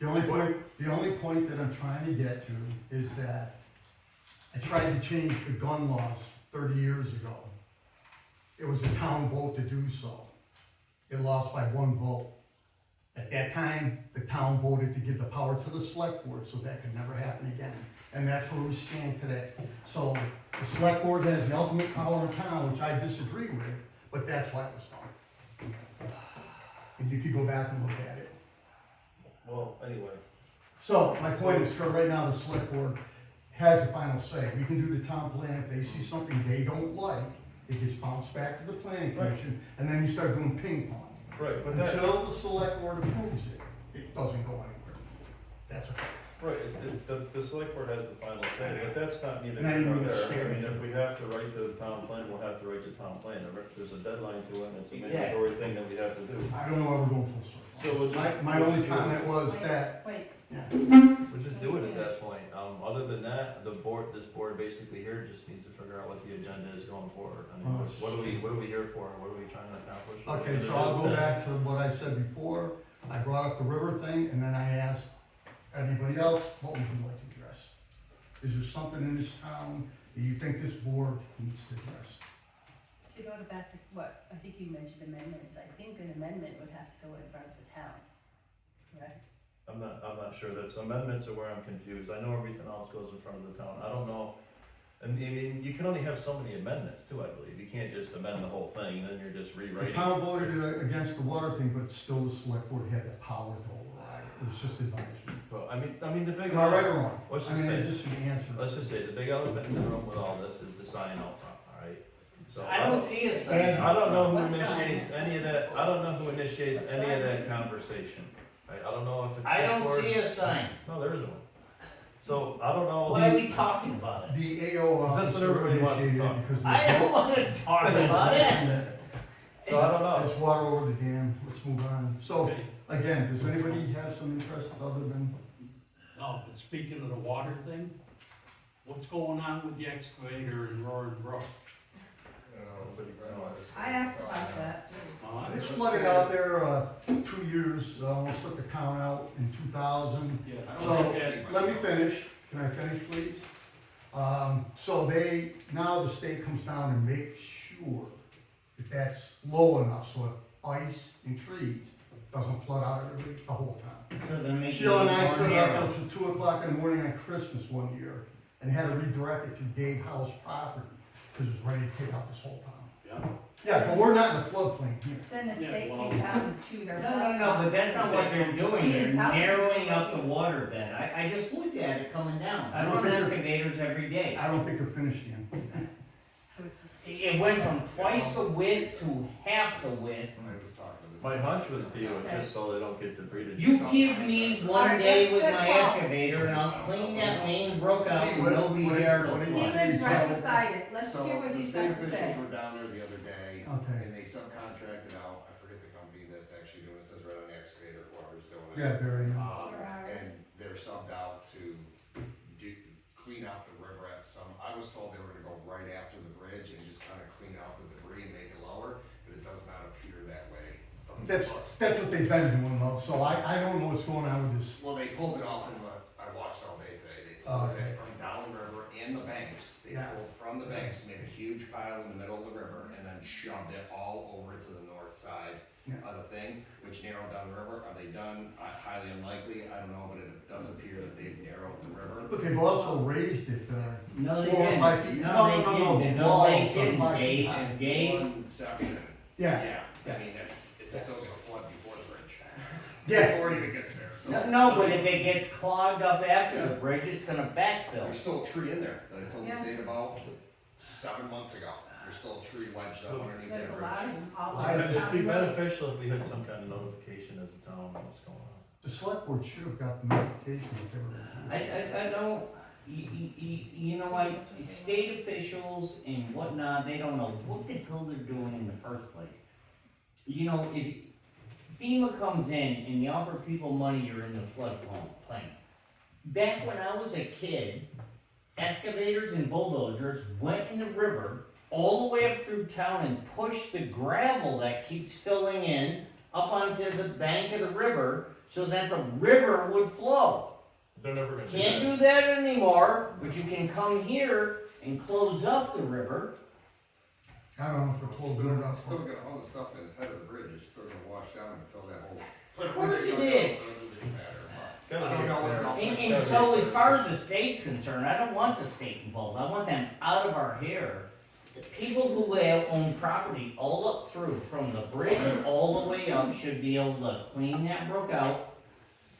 The only point that I'm trying to get to is that I tried to change the gun laws 30 years ago. It was a town vote to do so. It lost by 1 vote. At that time, the town voted to give the power to the select board, so that could never happen again. And that's where we stand today. So the select board has the ultimate power in town, which I disagree with, but that's why it was done. And you could go back and look at it. Well, anyway, So, my point is, for right now, the select board has the final say. We can do the town plan, if they see something they don't like, it gets bounced back to the planning Right. commission, and then you start doing ping pong. right, but that, Until the select board approves it, it doesn't go anywhere. That's a fact. right, the select board has the final say, but that's not neither And I here nor didn't there. I understand. mean, if we have to write the town plan, we'll have to write the town plan. There's a deadline to it, and it's a Exactly. mandatory thing that we have to do. I don't know why we're going full circle. So we'll just- My only comment was Wait, that, Wait, yeah, We'll just do it at that point. Other than that, this board basically here just needs to figure out what the agenda is going forward. I mean, what are we here for? What are we trying to accomplish? okay, so I'll go back to what I said before. I brought up the river thing, and then I asked anybody else, what would you like to address? Is there something in this town that you think this board needs to address? To go back to what, I think you mentioned amendments, I think an amendment would have to go in front of the town, correct? I'm not sure. That's amendments are where I'm confused. I know everything else goes in front of the town. I don't know. And I mean, you can only have so many amendments too, I believe. You can't just amend the whole thing and then you're just The rewriting. town voted against the water thing, but still the select board had the power to override it. It was just advisory. Well, I mean, the big. Am I right or wrong? Let's I just mean, say- is this the answer? Let's just say the big elephant in the room with all this is the sign out front, all right? So I don't see a sign. And I don't know who What initiates sign? any of that, I don't know who initiates any of that conversation. I don't know if it's I this don't board. see a sign. No, there isn't one. So I don't know. Why are we talking about it? The AO That's what officer everybody wants to initiated talk. it because I don't wanna talk about it. So I don't know. there's water over the dam. Let's move on. So, again, does anybody have some interest other than, No, but speaking of the water thing, what's going on with the excavator in Roaring Brook? I asked about that. it's flooded out there, 2 years, almost took the count out in 2000. Yeah, I So, don't think anybody let me knows. finish. Can I finish, please? So now the state comes down and makes sure that that's low enough so if ice and trees doesn't flood out everybody, the whole town. So they're making Sheila and I it more stood narrow. up until 2 o'clock in the morning on Christmas one year and had to redirect it to Dave House property because it was ready to take out this whole town. Yeah, Yeah, but we're not in the floodplain here. Then the Yeah, state well- came down and chewed our. No, but that's not what they're doing, they're Didn't tell me. narrowing up the water bed, I just looked at it coming down, I I don't run think- excavators every day. I don't think they're finished yet. So it's the state. It went from twice the width to half the width. I was talking to this. My hunch was be just so they don't get debris to. You give me one day with my Alright, excavator and I'll clean that main brook out and What- nobody's what- yard will what do He you flood. lives right beside it, let's So hear what the he's state got to say. officials were down there the other day, Okay. and they subcontracted out, I forget the company that's actually doing it, says right on the excavator, whoever's doing it. Yeah, Barry. And they're subbed out to clean out the river at some, I was told they were gonna go right after the bridge and just kinda clean out the debris and make it lower, but it does not appear that way from the That's looks. what they've been doing though, so I don't know what's going on with this. Well, they pulled it off in the, I watched all day today, they Oh, pulled okay. it from downriver in the banks. They Yeah. pulled from the banks, made a huge pile in the middle of the river, and then shoved it all over to the north side Yeah. of the thing, which narrowed down the river. Are they done? Highly unlikely, I don't know, but it does appear that they've narrowed the river. But they've also raised it, No, they 4 or 5 feet. didn't, No, no, no, they didn't, the no, walls they are didn't, 5 feet high. Dave, One section. Yeah. I mean, it's still gonna flood before the bridge. Yeah. Before it even gets there, so. no, but if it gets clogged up after the bridge, it's gonna backfill. There's still a tree in there that I told the Yeah. state about 7 months ago. There's still a tree wedged up underneath There's that a lot of bridge. them all I- over. It'd be beneficial if we had some kind of notification as a town of what's going on. The select board should have got the notification if they were. I don't, you know, like, state officials and whatnot, they don't know what the hell they're doing in the first place. You know, if FEMA comes in and they offer people money, you're in the floodplain. Back when I was a kid, excavators and bulldozers went in the river all the way up through town and pushed the gravel that keeps filling in up onto the bank of the river so that the river would flow. They're never gonna do Can't that. do that anymore, but you can come here and close up the river. I don't know if they're closing it up. Still got all the stuff in the head of the bridge, it's still gonna wash down and fill that hole. Of course it is. So it doesn't matter. Gotta I don't be know what clear. else. And so as far as the state's concerned, I don't want the state involved, I want them out of our hair. The people who own property all up through, from the bridge all the way up, should be able to clean that brook out.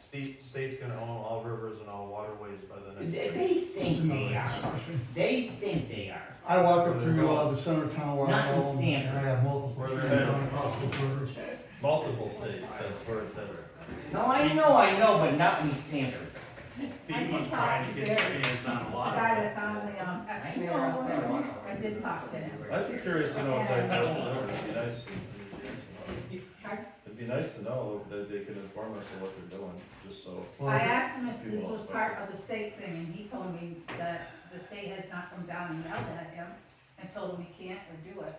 State's gonna own all rivers and all waterways by the They next. they think It's they another are, discussion. they think they are. I walk up through the center of town where Not I in own, and Stamford. I have multiple Where trees they're at. going across those rivers. Multiple states, that's where it's headed. No, I know, but not in Stamford. FEMA's trying to get their hands on a The lot guy of that's on the, excavator out there, I did talk to him. I'd be curious to know what's like down the river, it'd be nice. It'd be nice to know that they can inform us of what they're doing, just so. I asked him if this was part of the state thing, and he told me that the state has not come down and yelled at him and told him he can't or do it.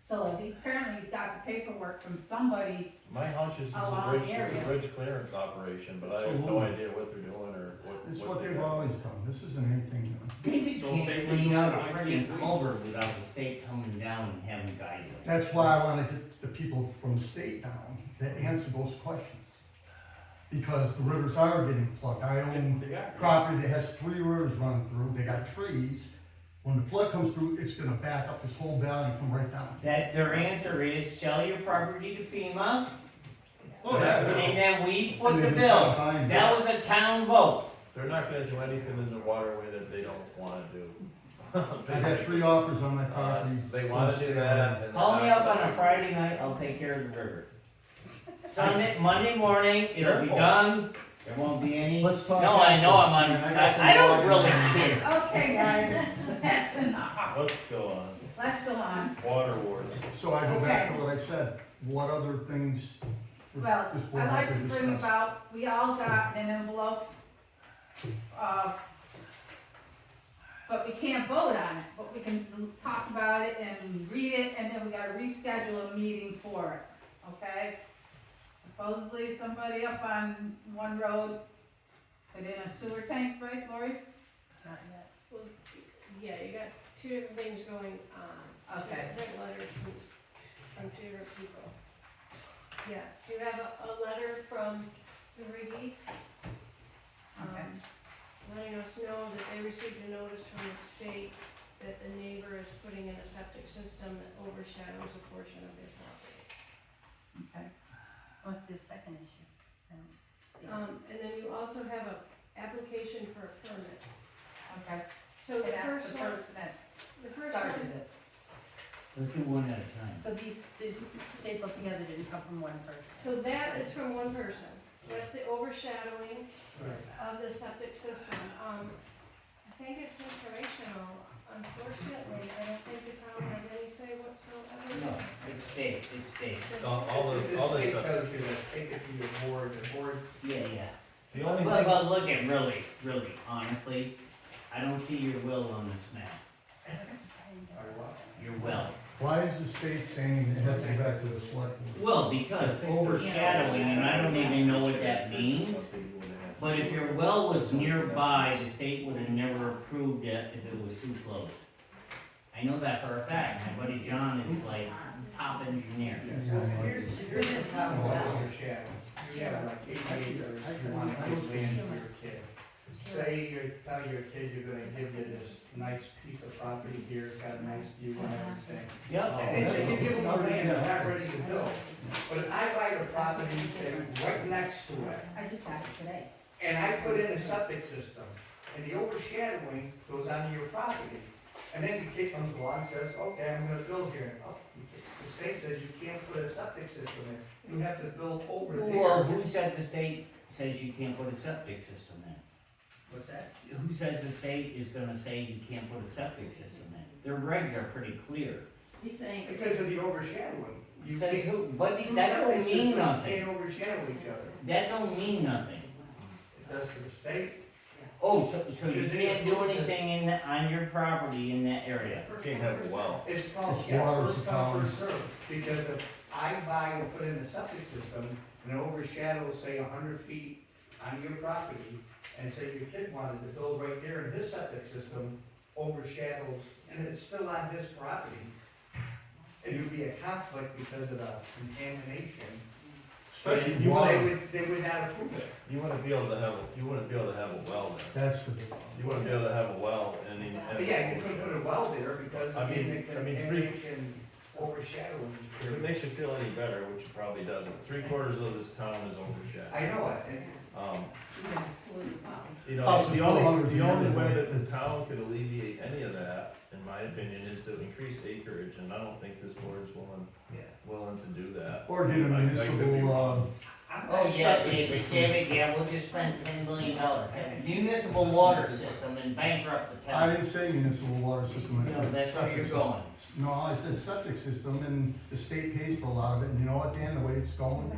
So apparently he's got the paperwork from somebody. My hunch is it's A a long bridge, it's a area. bridge clearance operation, but I have no idea what they're doing or what. It's what what they they've have. always done, this isn't anything new. They can't clean out a friggin' culvert without the state coming down and having guidance. That's why I wanna get the people from the state down that answer those questions. Because the rivers are getting plugged, I own property that has 3 rivers running through, they got trees. When the flood comes through, it's gonna back up this whole valley and come right down. That their answer is sell your property to FEMA, Oh, yeah. and then we foot And the then bill. fine. That was a town vote. They're not gonna do anything in the waterway that they don't wanna do. I got 3 offers on my property. They wanna do that. and Call me they're up not on a gonna- Friday night, I'll take care of the river. Monday morning, it'll be Careful. done, there won't be any. Let's talk. No, I know I'm on, I got some I don't water. really care. Okay, guys, that's enough. Let's go on. Let's go on. Water wars. So I go back Okay. to what I said, what other things? would Well, this board I'd like to to bring discuss? about, we all got an envelope, but we can't vote on it, but we can talk about it and read it, and then we gotta reschedule a meeting for it, okay? Supposedly somebody up on one road put in a sewer tank, right, Lori? Not yet. Well, yeah, you got two different things going on. Two Okay. different letters from two different people. Yes, you have a letter from the Riggies, Okay. letting us know that they received a notice from the state that the neighbor is putting in a septic system that overshadows a portion of their property. Okay. What's the second issue? I don't see it. And then you also have a application for a permit. Okay. So the That's first one, that's the first started one, it. Let's do one at a time. So these stapled together didn't come from one person. so that is from one person. That's the overshadowing of the septic system. I think it's informational. Unfortunately, I don't think the town has any say whatsoever. No, it stays, it stays. All If the the state stuff. tells you to take it to your board, the board, Yeah. The only But, thing, but look at, really, honestly, I don't see your will on this map. or what? Your will. Why is the state saying it has to go back to the select board? Well, because overshadowing, and I don't even know what that means, but if your well was nearby, the state would have never approved it if it was too close. I know that for a fact. My buddy John is like top engineer. Here's the problem with overshadowing. You have like 8 acres, you want to give land for your kid. Say you tell your kid you're gonna give you this nice piece of property here, it's got a nice view and everything. Yep. And they say you give them the land, they're not ready to build. But if I buy the property, say, right next to it, I just got it today. and I put in a septic system, and the overshadowing goes onto your property, and then the kid comes along and says, okay, I'm gonna build here. Oh, the state says you can't put a septic system in, you have to build over Well, there. who said the state says you can't put a septic system in? What's that? Who says the state is gonna say you can't put a septic system in? Their regs are pretty clear. He's saying, Because of the overshadowing. You Says can't, who, but two that don't septic mean systems nothing. can't overshadow each other. That don't mean nothing. It does for the state. Oh, so you Is it can't do approved as- anything in the, on your property in that area? can't have a well. It's called, It's yeah, water first come, supplies. first served. Because if I buy and put in a septic system, and it overshadows, say, 100 feet on your property, and say your kid wanted to build right there, and his septic system overshadows, and it's still on his property, it would be a conflict because of the contamination. Especially And water. they would not approve it. You wouldn't be able to have, you wouldn't be able to have a well there. That's the big one. You wouldn't be able to have a well and then. But yeah, you couldn't put a well there because I of the mean, contamination overshadowing. If it makes you feel any better, which it probably doesn't, 3/4 of this town is overshadowed. I know it, and You know, Houses the full of only hundreds way of that the town could alleviate any of that, in my opinion, is to increase acreage, and I don't think this board is willing to do that. Or get a I could be municipal, wrong. Oh, yeah, yeah, we'll just spend $10 million. Municipal water system and bankrupt the I town. didn't say municipal water system, I No, said that's where septic you're system. going. No, I said septic system, and the state pays for a lot of it, and you know what, Dan, the way it's going,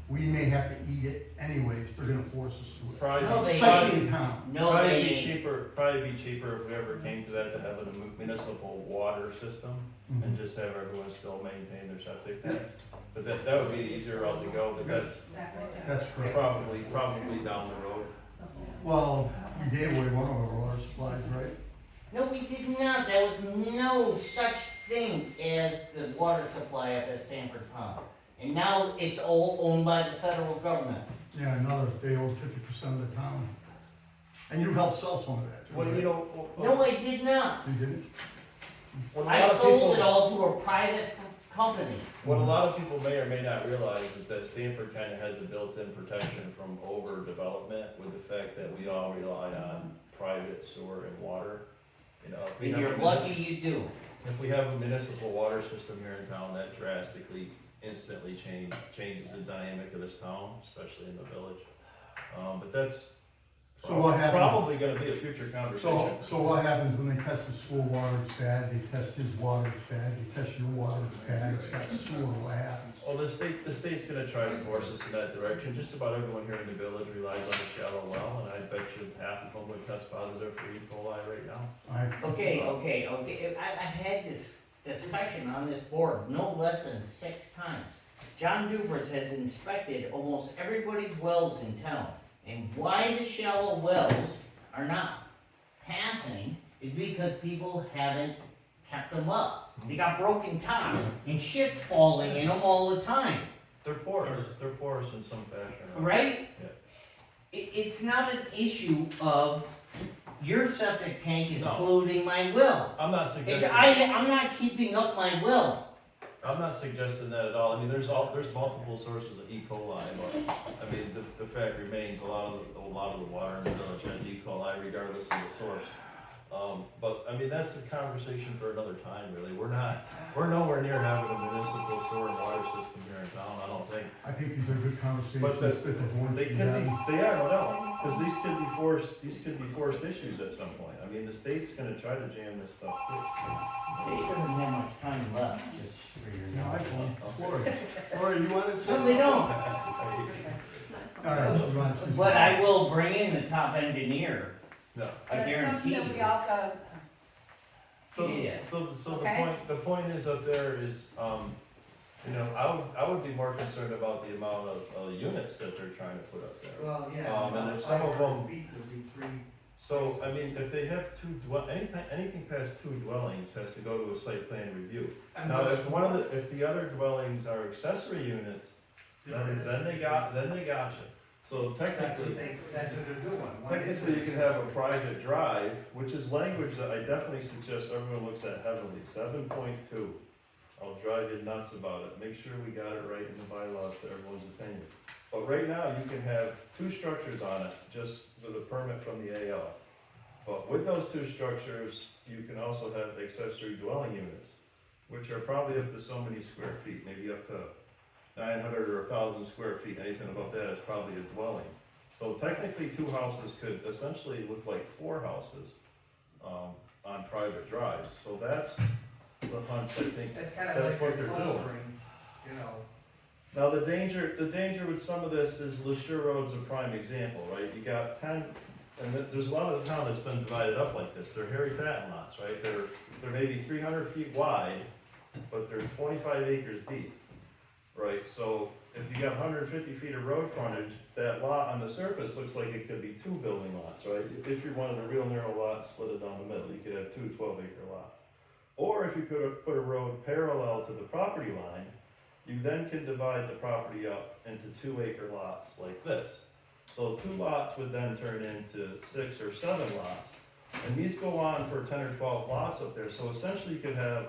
we may have to eat it anyways, they're gonna force us to it. Probably, No, they- Especially in town. No, probably they be ain't. probably be cheaper if we ever came to that, to have a municipal water system, and just have everyone still maintain their septic tank. But that would be the easier route to go, but That's correct. probably down the road. Well, we gave away one of our water supplies, right? No, we did not. There was no such thing as the water supply up at Stamford Pond. And now it's all owned by the federal government. Yeah, another, they owe 50% of the town. And you helped sell some of that too, Well, right? you know, No, I did not. You didn't? what a lot I of sold people- it all to a private company. What a lot of people may or may not realize is that Stamford kind of has a built-in protection from overdevelopment with the fact that we all rely on private sewer and water. You know, if we And have a you're lucky you do. If we have a municipal water system here in town, that drastically, instantly changes the dynamic of this town, especially in the village. But that's So what happens? probably gonna be a future conversation. So what happens when they test the school water, it's bad, they test his water, it's bad, they test your water, it's bad, it's got sewer, what happens? Well, the state's gonna try to force us in that direction. Just about everyone here in the village relies on a shallow well, and I bet you half of them would test positive for E. coli right now. Okay. I had this discussion on this board no less than 6 times. John Dubras has inspected almost everybody's wells in town. And why the shallow wells are not passing is because people haven't kept them up. They got broken tops and shit's falling in them all the time, They're porous in some fashion. right? Yeah. It's not an issue of your septic tank is No. polluting my well. I'm not It's, suggesting. I'm not keeping up my well. I'm not suggesting that at all. I mean, there's multiple sources of E. coli, but, I mean, the fact remains, a lot of the water in the village has E. coli regardless of the source. But, I mean, that's a conversation for another time, really. We're nowhere near having a municipal sewer and water system here in town, I don't think. I think these are good conversations But that the board They should could be, have. they are, no, because these could be forced issues at some point. I mean, the state's gonna try to jam this stuff too. State doesn't have much time left, just for your No, I knowledge. don't. Lori, you wanted to say No, something? they don't. All right, so you want to- But I will bring in the top engineer, No. I But it's guarantee something that we you. all gotta, Yeah. So Okay. the point is up there is, you know, I would be more concerned about the amount of units that they're trying to put up there. Well, yeah. And if some of them- 500 feet would be 3. So, I mean, if they have anything past 2 dwellings has to go to a site plan review. Now, if the other dwellings are accessory units, then they gotcha. So technically, That's a good one. technically you can have a private drive, which is language that I definitely suggest everyone looks at heavily. 7.2. I'll drive you nuts about it. Make sure we got it right in the bylaws to everyone's opinion. But right now, you can have 2 structures on it, just with a permit from the AL. But with those 2 structures, you can also have accessory dwelling units, which are probably up to so many square feet, maybe up to 900 or 1,000 square feet. Anything above that is probably a dwelling. So technically, 2 houses could essentially look like 4 houses on private drives. So that's the hunch, I think. That's kind of That's like what your they're doing. clustering, you know. Now, the danger with some of this is LaSure Road's a prime example, right? You got 10, and there's a lot of the town that's been divided up like this. They're Harry Patton lots, right? They're maybe 300 feet wide, but they're 25 acres deep, right? So if you got 150 feet of road frontage, that lot on the surface looks like it could be 2 building lots, right? If you wanted a real narrow lot, split it down the middle, you could have 2 12-acre lots. Or if you could have put a road parallel to the property line, you then can divide the property up into 2-acre lots like this. So 2 lots would then turn into 6 or 7 lots. And these go on for 10 or 12 lots up there. So essentially you could have,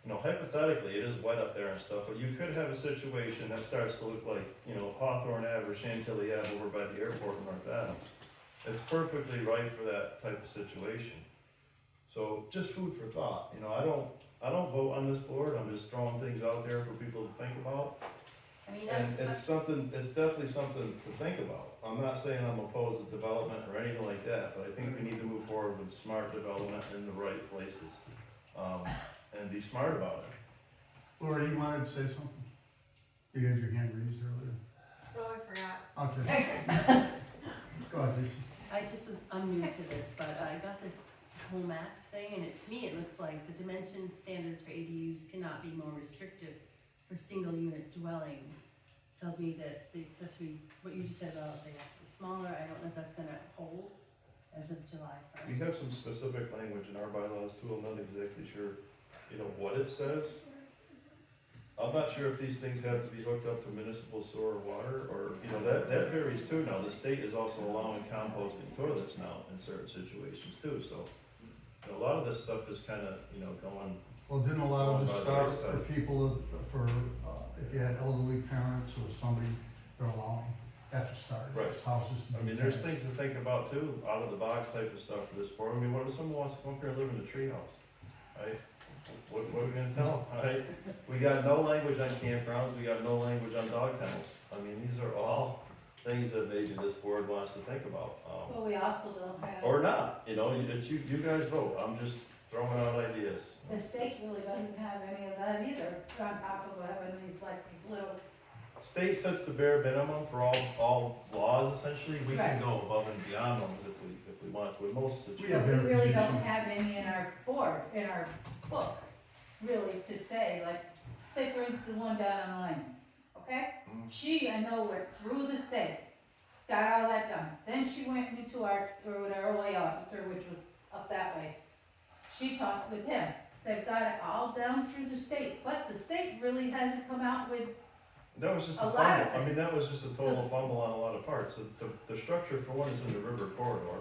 you know, hypothetically, it is wet up there and stuff, but you could have a situation that starts to look like, you know, Hawthorne Ave or Chantilly Ave over by the airport in North Adams. It's perfectly right for that type of situation. So just food for thought, you know, I don't vote on this board, I'm just throwing things out there for people to think about. I mean, And it's definitely something to think about. I'm not saying I'm opposed to development or anything like that, but I think we need to move forward with smart development in the right places. And be smart about it. Lori, you wanted to say something? You had your hand raised earlier. Oh, I forgot. Okay. Go ahead, Lisa. I'm new to this, but I got this home act thing, and to me, it looks like the dimensions standards for ADUs cannot be more restrictive for single unit dwellings. Tells me that the accessory, what you just said about they have to be smaller, I don't know if that's gonna hold as of July We have 1st. some specific language in our bylaws too, I'm not exactly sure, you know, what it says. I'm not sure if these things have to be hooked up to municipal sewer or water, or, you know, that varies too now. The state is also allowing composting toilets now in certain situations too, so. A lot of this stuff is kinda, you know, going, Well, didn't a lot of this By the start wayside. for people, if you had elderly parents or somebody, they're allowing, that's what started, Right. houses to I be mean, there's tenants. things to think about too, out of the box type of stuff for this board. I mean, what if someone wants to come up here and live in a treehouse, right? What are we gonna tell them, right? We got no language on campgrounds, we got no language on dog kennels. I mean, these are all things that maybe this board wants to think about. well, we also don't have, Or not, you know, you guys vote, I'm just throwing out ideas. the state really doesn't have any of that either, on top of having these like little, State sets the bare minimum for all laws essentially, we can Right. go above and beyond them if we want to, in most We situations. have we really don't verification. have any in our book, really, to say, like, say for instance, the one down on Lyman, okay? Mhm. She, I know, went through the state, got all that done, then she went into our OA officer, which was up that way. She talked with him, they've got it all down through the state, but the state really hasn't come out with, That was just A a lot fumble, of I mean, things. that was just a total fumble on a lot of parts. The structure for one is in the river corridor,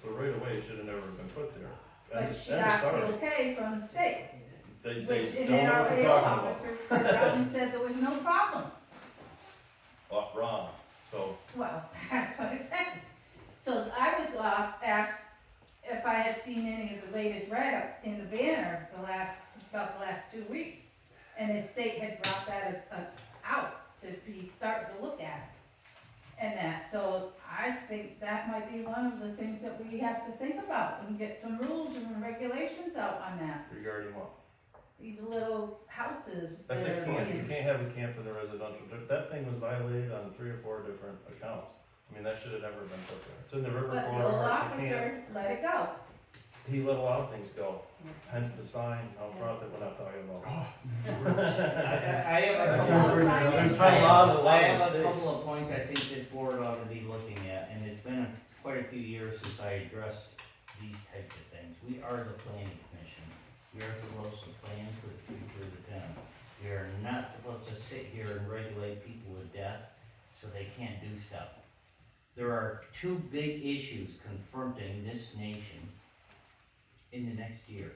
so right away, should have never been put there. But she End of got story. the okay from the state, They which, and don't then know our what they're AO talking about. officer turned around and said there was no problem. Wrong, so, Well, that's what it said. So I was asked if I had seen any of the latest write-up in the Banner about the last 2 weeks. And the state had brought that out to be starting to look at it. And that, so I think that might be one of the things that we have to think about and get some rules and regulations out on that. regarding what? These little houses that That's a are camp, you being. can't have a camp in the residential, that thing was violated on 3 or 4 different accounts. I mean, that should have never been put there. It's in the river But the corridor, old it's a camp. officer let it go. He let a lot of things go, hence the sign out front that we're not talking about. I have a I couple can't of, agree with that. There's been a lot of I have a mistakes. couple of points I think this board ought to be looking at, and it's been quite a few years since I addressed these types of things. We are the planning commission. We are supposed to plan for the future of the town. We are not supposed to sit here and regulate people to death so they can't do stuff. There are 2 big issues confronting this nation in the next year.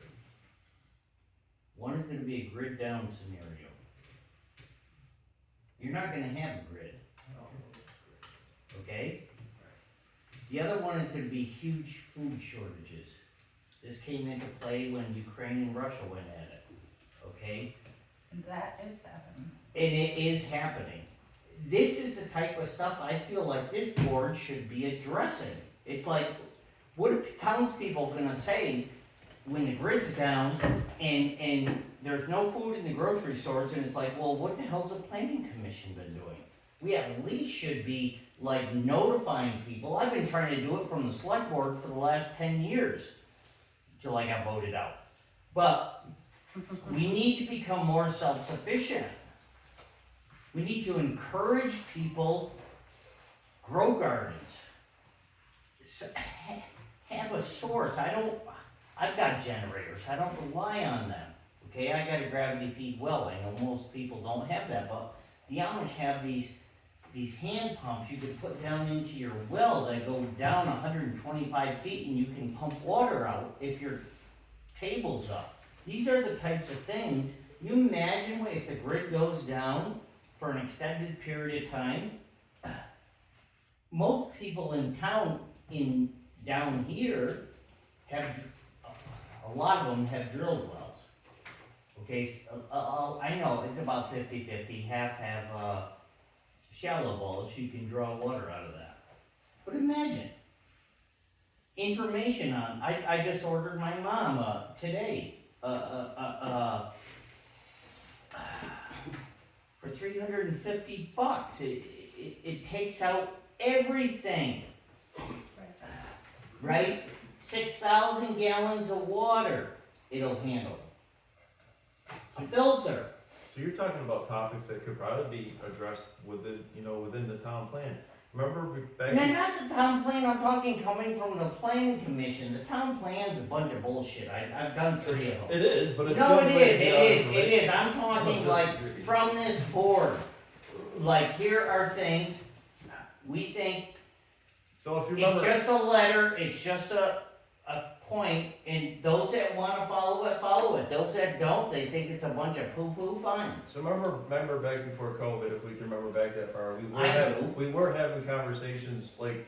One is gonna be a grid down scenario. You're not gonna have a grid. Okay? The other one is gonna be huge food shortages. This came into play when Ukraine and Russia went at it, okay? And that is happening. And it is happening. This is the type of stuff I feel like this board should be addressing. It's like, what are townspeople gonna say when the grid's down and there's no food in the grocery stores, and it's like, well, what the hell's the planning commission been doing? We at least should be like notifying people. I've been trying to do it from the select board for the last 10 years, till I got voted out. But we need to become more self-sufficient. We need to encourage people, grow gardens. Have a source. I've got generators, I don't rely on them. Okay, I got a gravity feed well, I know most people don't have that, but the Amish have these hand pumps you can put down into your well that go down 125 feet and you can pump water out if your table's up. These are the types of things, you imagine if the grid goes down for an extended period of time. Most people in town, down here, a lot of them have drilled wells. Okay, so, I know it's about 50-50, half have shallow wells, you can draw water out of that. But imagine, information on, I just ordered my mom today, for $350. It takes out everything, right? 6,000 gallons of water it'll handle. A filter. So you're talking about topics that could probably be addressed within the town plan. Remember back? No, not the town plan, I'm talking coming from the planning commission. The town plan's a bunch of bullshit. I've done 3 of them. It is, but it's. No, still it is. I'm I'm talking not like disagreeing. from this board. Like, here are things, we think So if you it's remember, just a letter, it's just a point, and those that wanna follow it, follow it. Those that don't, they think it's a bunch of poo-poo, fine. so remember back before COVID, if we can remember back that far, I do. we were having conversations like,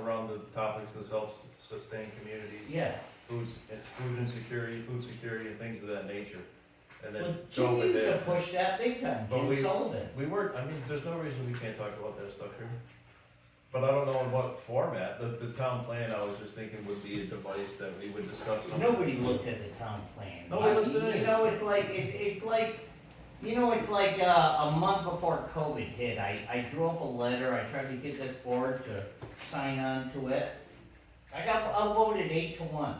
around the topics of self-sustained communities. Yeah. It's food insecurity, food security and things of that nature. And then Well, Jim COVID used to hit. push that big time, But Jim we- Sullivan. We were, there's no reason we can't talk about that stuff here. But I don't know in what format, the town plan, I was just thinking would be a device that we would discuss. some- Nobody looks at the town plan. Nobody looks at it. You know, it's like a month before COVID hit, I drew up a letter, I tried to get this board to sign on to it. I got outvoted 8-1.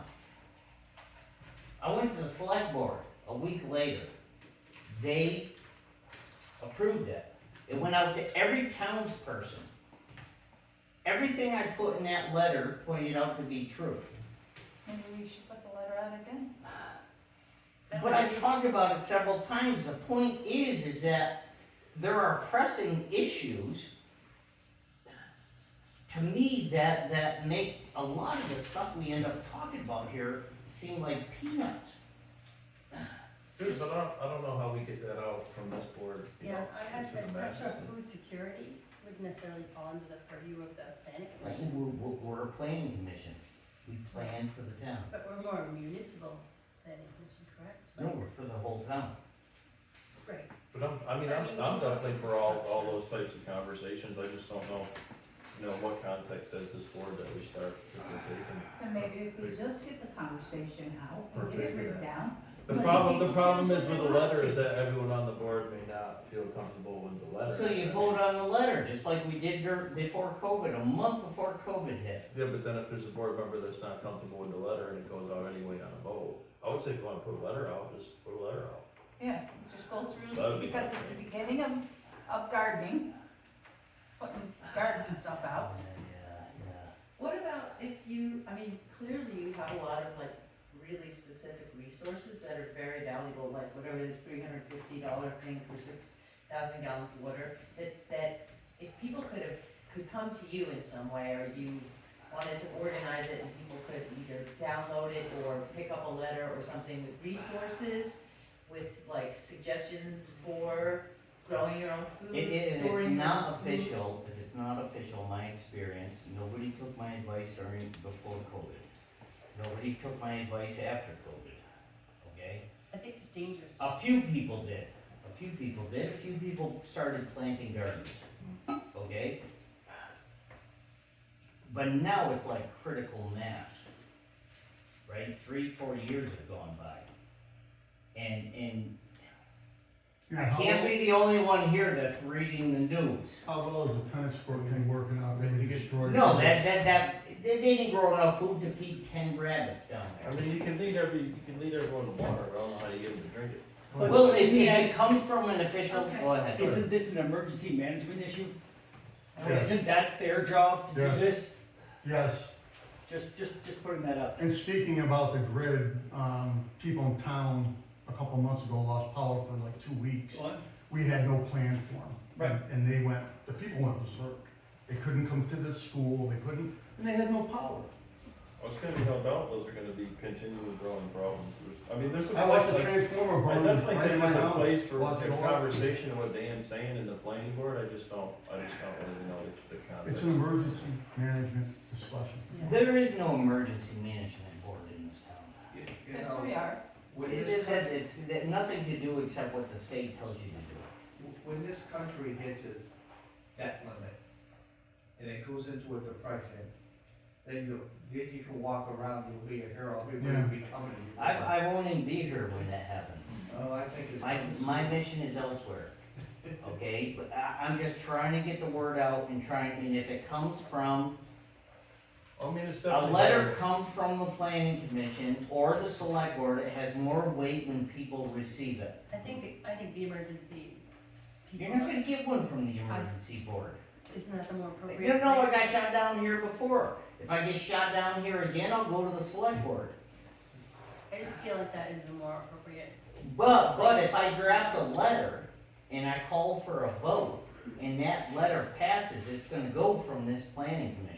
I went to the select board a week later. They approved it. It went out to every townsperson. Everything I put in that letter pointed out to be true. Maybe we should put the letter out again. But I've talked about it several times. The point is that there are pressing issues to me, that make a lot of the stuff we end up talking about here seem like peanuts. Dude, but I don't know how we get that out from this board, you Yeah, know, I'm into the not master sure plan. food security would necessarily fall under the purview of the planning Like, commission, we're a planning commission, we plan for the town. but we're more a municipal planning commission, correct? No, we're for the whole town. Right. But I'm definitely for all those types of conversations, I just don't know, what context says this board that we start taking. And maybe if we just get the conversation out We're and get it taking written it. down. The Let problem people is choose with what the they want letter to. is that everyone on the board may not feel comfortable with the letter. So you vote on the letter, just like we did before COVID, a month before COVID hit. Yeah, but then if there's a board member that's not comfortable with the letter and it goes out anyway on a vote, I would say if you wanna put a letter out, just put a letter out. Yeah, just go through, That'd be because it's the beginning of gardening, putting gardening stuff out. Yeah. What about if clearly you have a lot of like really specific resources that are very valuable, like whatever this $350 thing for 6,000 gallons of water, that if people could come to you in some way, or you wanted to organize it and people could either download it or pick up a letter or something with resources, with like suggestions for growing your own food, It is, and storing it's your not own food. official, if it's not official, my experience, nobody took my advice before COVID. Nobody took my advice after COVID, okay? I think it's dangerous. A few people did, a few people started planting gardens, okay? But now it's like critical mass, right? 3-4 years have gone by. And Yeah, I how can't well- be the only one here that's reading the news. How well is the tennis court thing working out, maybe destroyed? No, they didn't grow enough food to feed 10 rabbits down I there. mean, you can lead everyone to water, but I don't know how you get them to drink it. Well, if it comes from an official, Okay. go ahead. Isn't this an emergency management issue? Yes. Isn't that their job to do Yes. this? Yes, Just putting that up. and speaking about the grid, people in town a couple months ago lost power for like 2 weeks. What? We had no plan for them. Right. And the people went berserk. They couldn't come to the school, and they had no power. Well, it's gonna be no doubt, those are gonna be continually growing problems. I mean, there's a I watched place, the transformer I burn definitely right in think my there's a house. place for Watch it a go up. conversation of what Dan's saying in the planning board, I just don't really know the context. It's an emergency management discussion. There is no emergency management board in this town. Yes, we are. When It's nothing to do except what the state tells you to do. when this country hits its debt limit, and it goes into a depression, then you can walk around, you'll be a hero, everybody will be coming to you. I won't even be here when that happens. Oh, I think it's. My mission is elsewhere, okay? But I'm just trying to get the word out and if it comes from, I mean, it's a definitely. letter comes from the planning commission or the select board, it has more weight when people receive it. I think the emergency You're people, not gonna get one from the emergency board. isn't that the more appropriate? You know, I place? got shot down here before. If I get shot down here again, I'll go to the select board. I just feel like that is the more appropriate. But if I draft a letter and I call for a vote and that letter passes, it's gonna go from this planning commission.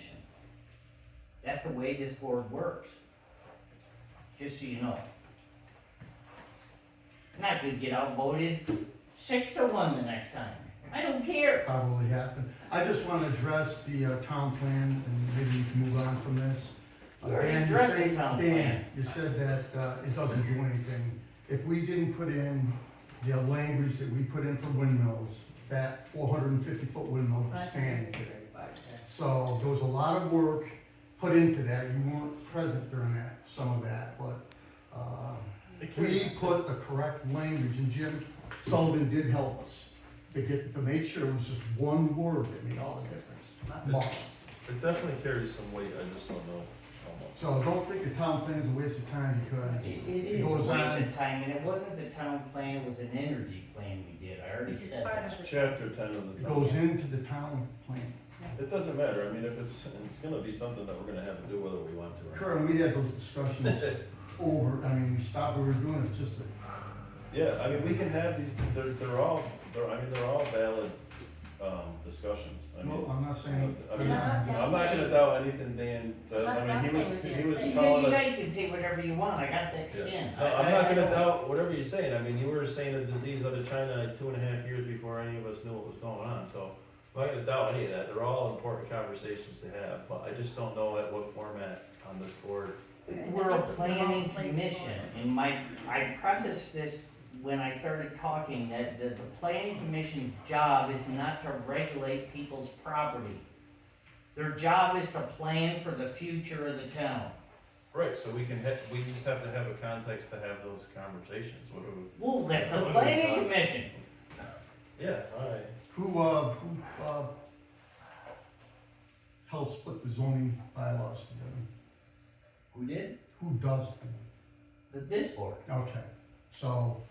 That's the way this board works. Just so you know. And I could get outvoted 6-1 the next time. I don't care. Probably happened. I just want to address the town plan, and maybe we can move on from this. We already Dan, you addressed say- the town Dan, plan. you said that it doesn't do anything. If we didn't put in the language that we put in for windmills, that 450-foot windmill was standing today. So there was a lot of work put into that. You weren't present during that, some of that, but we put the correct language, and Jim Sullivan did help us to make sure it was just one word that made all the difference. Must. It definitely carries some weight, I just don't know how much. So don't think the town plan is a waste of time, because It it is a goes waste on. of time, and it wasn't the town plan, it was an energy plan we did, I already Which is said part that. of the. Chapter 10 of the. It goes into the town plan. It doesn't matter, I mean, if it's gonna be something that we're gonna have to do whether we want to or not. Karen, we had those discussions we stopped what we were doing, it's just Yeah, I mean, we can have these, they're all valid discussions. I No, mean, I'm not saying. I mean, not I'm not gonna doubt anything Dan says, I'm not I mean, he was doubting what calling You it. guys can say whatever you want, I got thick Yeah. skin. No, I'm not gonna doubt whatever you're saying, I mean, you were saying a disease out of China like 2.5 years before any of us knew what was going on, so I'm not gonna doubt any of that, they're all important conversations to have, but I just don't know at what format on this board. We're a planning commission, and I prefaced this when I started talking, that the planning commission's job is not to regulate people's property. Their job is to plan for the future of the town. Right, so we just have to have a context to have those conversations, what do we? Well, that's the planning commission. Yeah, alright. Who helps put the zoning bylaws together? Who did? Who does? This board. Okay, so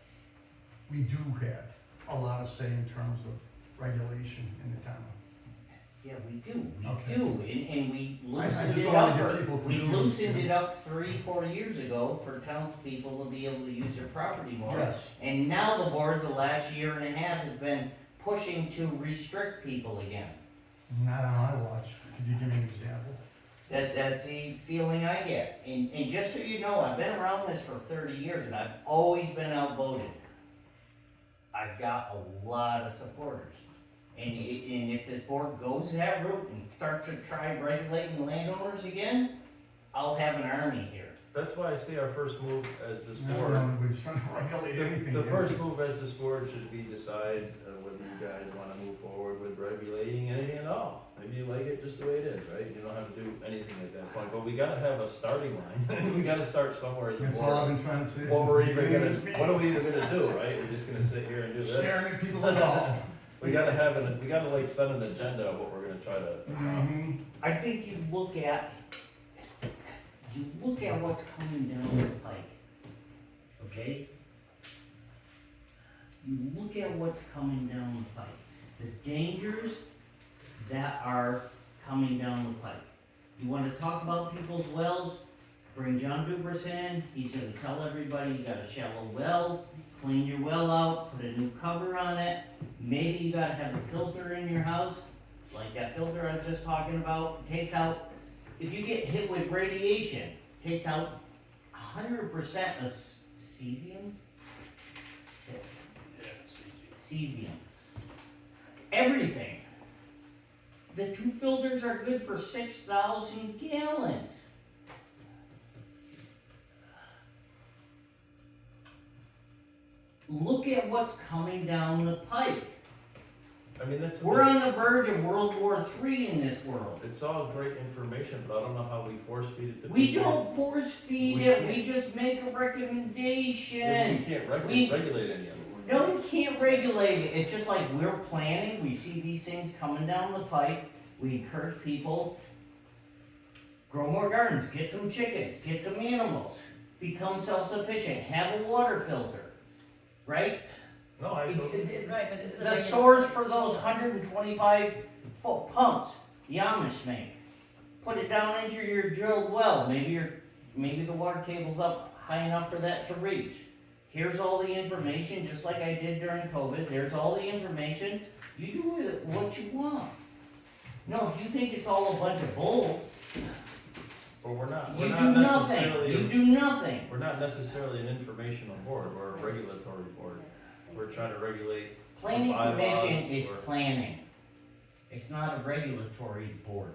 we do have a lot of say in terms of regulation in the town. Yeah, we do, Okay. and we I loosened just it don't wanna up, get people we confused, loosened you it know? up 3-4 years ago for townspeople to be able to use their property more. Yes, And now the board, the last year and a half, has been pushing to restrict people again. not on my watch. Could you give me an example? That's a feeling I get. And just so you know, I've been around this for 30 years and I've always been outvoted. I've got a lot of supporters. And if this board goes that route and starts to try regulating landowners again, I'll have an army here. That's why I say our first move as this No, board. no, we're trying to regulate anything. The here. first move as this board should be decide whether you guys wanna move forward with regulating anything at all. Maybe you like it just the way it is, right? You don't have to do anything at that point, but we gotta have a starting line, we gotta start somewhere as a That's all I've board. been trying to say. What since we're the even beginning gonna, of this what are meeting. we even gonna do, right? We're just gonna sit here and do this? Staring at people at all. We gotta like set an agenda of what we're gonna try to. Mm-hmm. I think you look at what's coming down the pike, okay? You look at what's coming down the pike, the dangers that are coming down the pike. You wanna talk about people's wells? Bring John Dubras in, he's gonna tell everybody you got a shallow well, clean your well out, put a new cover on it. Maybe you gotta have a filter in your house, like that filter I was just talking about, takes out, if you get hit with radiation, takes out 100% of cesium. Cesium. Everything. The 2 filters are good for 6,000 gallons. Look at what's coming down the pike. I mean, that's. We're on the verge of World War III in this world. It's all great information, but I don't know how we force feed it to people. We don't force feed We it, can't. we just make a Yeah, but recommendation. we can't We- regulate any of it. No, we can't regulate it, it's just like we're planning, we see these things coming down the pipe, we encourage people, grow more gardens, get some chickens, get some animals, become self-sufficient, have a water filter, right? No, I don't. Right, but this is. The source for those 125-foot pumps, the Amish make. Put it down into your drilled well, maybe the water table's up high enough for that to reach. Here's all the information, just like I did during COVID, there's all the information, you do with it what you want. No, if you think it's all a bunch of bull, But we're not you do nothing, necessarily. you do nothing. We're not necessarily an informational board, we're a regulatory board. We're trying to regulate. Planning bylaws commission is or- planning. It's not a regulatory board.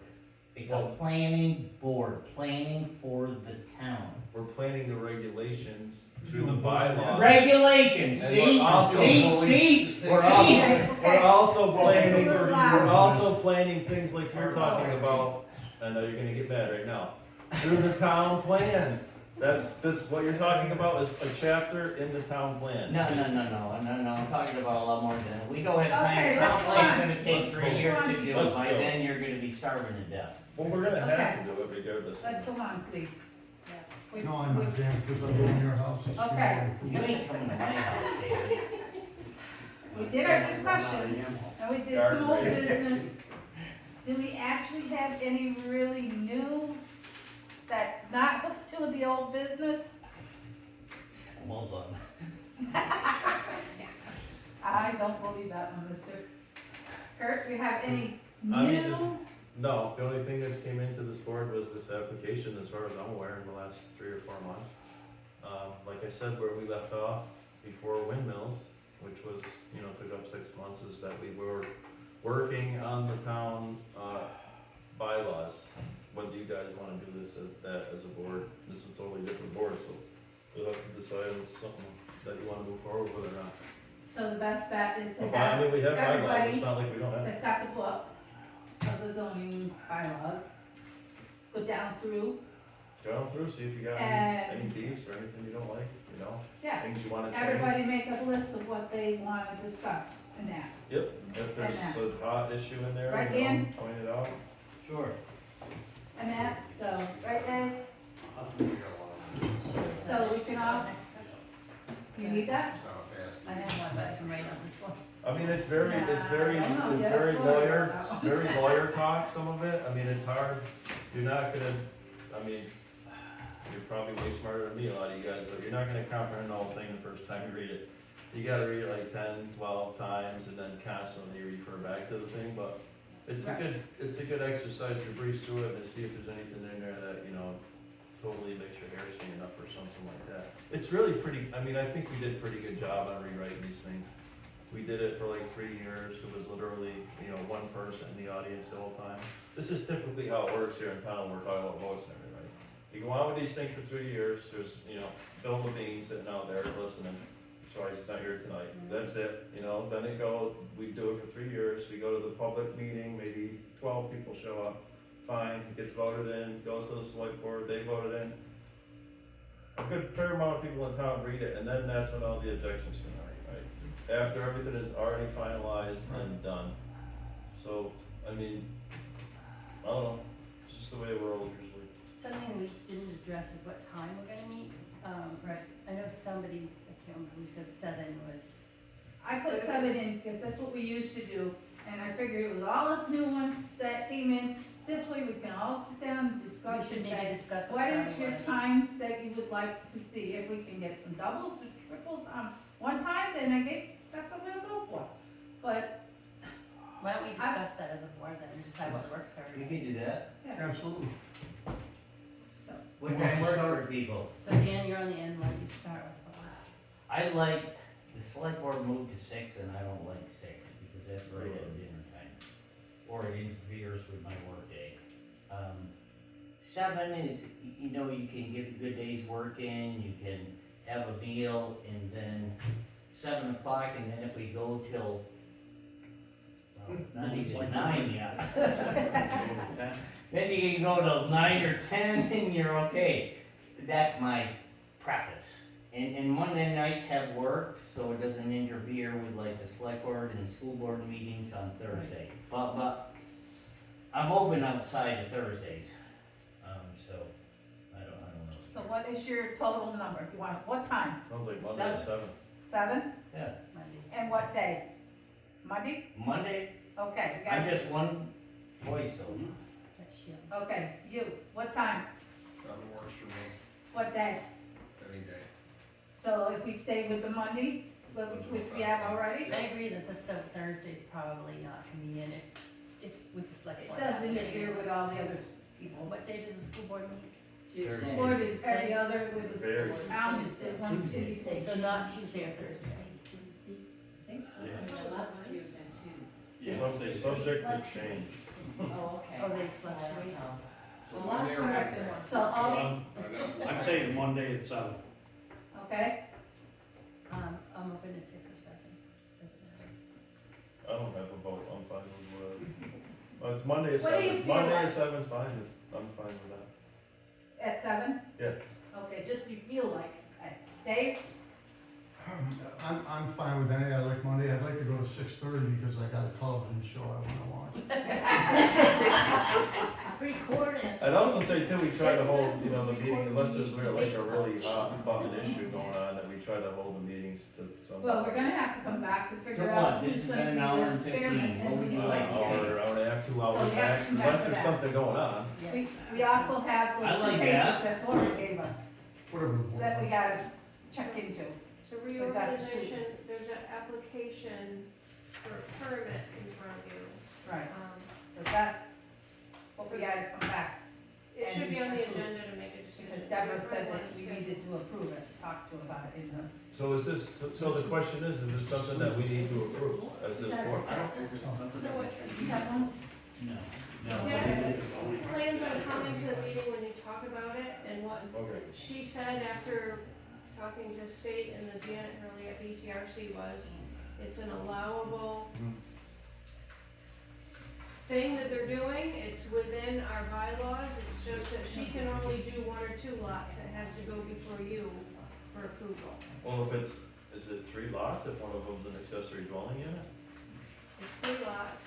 It's a Well- planning board, planning for the town. We're planning the regulations through the bylaws. Regulations, And see, we're also see, We're see. also planning, Okay. we're also planning things like you're talking about, I know you're gonna get mad right now, through the town plan. This, what you're talking about is a chapter in the town plan. No, I'm talking about a lot more than that. We go ahead and Okay, plan, town let's plan's go gonna take Let's 3 go years on. to do it, Let's by go. then you're gonna be starving to death. Well, we're gonna have Okay. to do it regardless. Let's go on, please. Yes. We- No, I'm not damn, because I'm going to your house. and Okay. You ain't coming to my house, David. We did our discussions, and we did some old Garden. business. Do we actually have any really new that's not hooked to the old business? Well done. I don't believe that one, mister. Kurt, you have any I mean, new? No, the only thing that's came into this board was this application, as far as I'm aware, in the last 3 or 4 months. Like I said, where we left off before windmills, which was, took up 6 months, is that we were working on the town, bylaws. Whether you guys wanna do this as a board, this is a totally different board, so we'll have to decide if it's something that you wanna move forward with or not. So the best bet is to But I have mean, we have bylaws, everybody it's not like we don't have. that's got the book of the zoning bylaws, go down through, Go through, see if you got And- any beefs or anything you don't like, yeah, things you wanna change. everybody make a list of what they wanna discuss and that. Yep, if there's a hot issue in there, Right, Dan? point it out. Sure. And that, so, right Dave? So we can all, you need that? It's not a fast. I have one, but I can write on this one. I mean, it's very Nah, I don't know, it's get very a photo lawyer, of that it's very lawyer talk, some of it, I mean, it's hard, you're not gonna, you're probably way smarter than me, a lot of you guys, but you're not gonna comprehend the whole thing the first time you read it. You gotta read it like 10, 12 times and then constantly refer back to the thing, but it's a good exercise to breeze through it and see if there's anything in there that, totally makes your hair stand up or something like that. It's really pretty, I think we did a pretty good job on rewriting these things. We did it for like 3 years, it was literally, one person in the audience the whole time. This is typically how it works here in town, we're talking about votes and everything. You go on with these things for 3 years, there's, Bill Levine sitting out there listening, sorry he's not here tonight, that's it, then it goes, we do it for 3 years, we go to the public meeting, maybe 12 people show up, fine, it gets voted in, goes to the select board, they vote it in. A good fair amount of people in town read it, and then that's when all the objections come out, right? After everything is already finalized and done. So, I don't know, it's just the way it rolls usually. Something we didn't address is what time we're gonna meet. Right. I know somebody, I can't remember who said 7 was, I put 7 in, because that's what we used to do, and I figured it was all us new ones that came in, this way we can all sit down and we discuss should and maybe say, discuss what time is we your wanna meet. times that you would like to see, if we can get some doubles or triples on one time, then that's what we'll go for. But, Why don't we discuss that as a board then, and decide what works for You everybody? can do that. Absolutely. What Well, time if you works start- for people? So Dan, you're on the end, why don't you start with us? I like, the select board moved to 6 and I don't like 6 because that's right at dinner time. Or it interferes with my work day. 7 is, you can get a good day's work in, you can have a meal, and then 7 o'clock, and then if we go till, well, not even 9 yet. Then you can go till 9 or 10 and you're okay. That's my preface. And Monday nights have work, so it doesn't interfere with like the select board and school board meetings on Thursday. But I'm open outside of Thursdays, so I don't know. so what is your total number, you want, what time? Sounds like Monday at 7. 7? Yeah, Mondays? And what day? Monday? Monday, Okay, we I'm got, just one voice though. That's Sheila. okay, you, what time, 7 works for me, what day? any day. So if we stay with the Monday, which we have already, I agree that the Thursday's probably not convenient if with the select it board. does interfere with all the other people. What day does the school board meet? Thursday. School board is every other, with the Varies. town is 1 Tuesday. So not Tuesday or Thursday. I think so. Yeah. The last few has been Tuesday. Something subject to change. Oh, okay. Oh, they So I don't fluctuate. know. So The last Monday or time I've Wednesday? been on So all, Tuesday. I'm saying Monday at 7. okay, I'm open to 6 or 7. Doesn't matter. I don't have a vote, I'm fine with whatever. Well, it's Monday at What do you 7. feel Monday like? at 7's fine, I'm fine with that. at 7? Yeah. Okay, just you feel like, okay. Dave? I'm fine with any, I like Monday, I'd like to go to 6:30 because I got a television show I wanna watch. Record it. I'd also say too, we try to hold, the meeting, unless there's like a really hot button issue going on, that we try to hold the meetings to some. Well, we're gonna have to come back to figure Come out on, who's this has gonna been be an hour the and 15. chairman, What and would we you would like? like to Hour, hour and a half, 2 hours So we have to max, come back unless to there's that. something going on. We also have I those like papers that. that Laura gave us, Whatever the board. that we gotta check into. So reorganization, there's an application for a permit in front of you. Right, so that's what we gotta come back. It should be on the agenda to make a decision. Because Deborah So said everyone that we is good. needed to approve it, talk to about it in the. So is this, so the question is this something that we need to approve as this board? I don't, is it something So that what, You have one? No, Deb plans on coming to the meeting when you talk about it, and what Okay. she said after talking to state and the Janet Hurley at BCRC was, it's an allowable thing that they're doing, it's within our bylaws, it's just that she can only do 1 or 2 lots, it has to go before you for approval. Well, if it's, is it 3 lots if one of them's an accessory dwelling unit? It's 3 lots,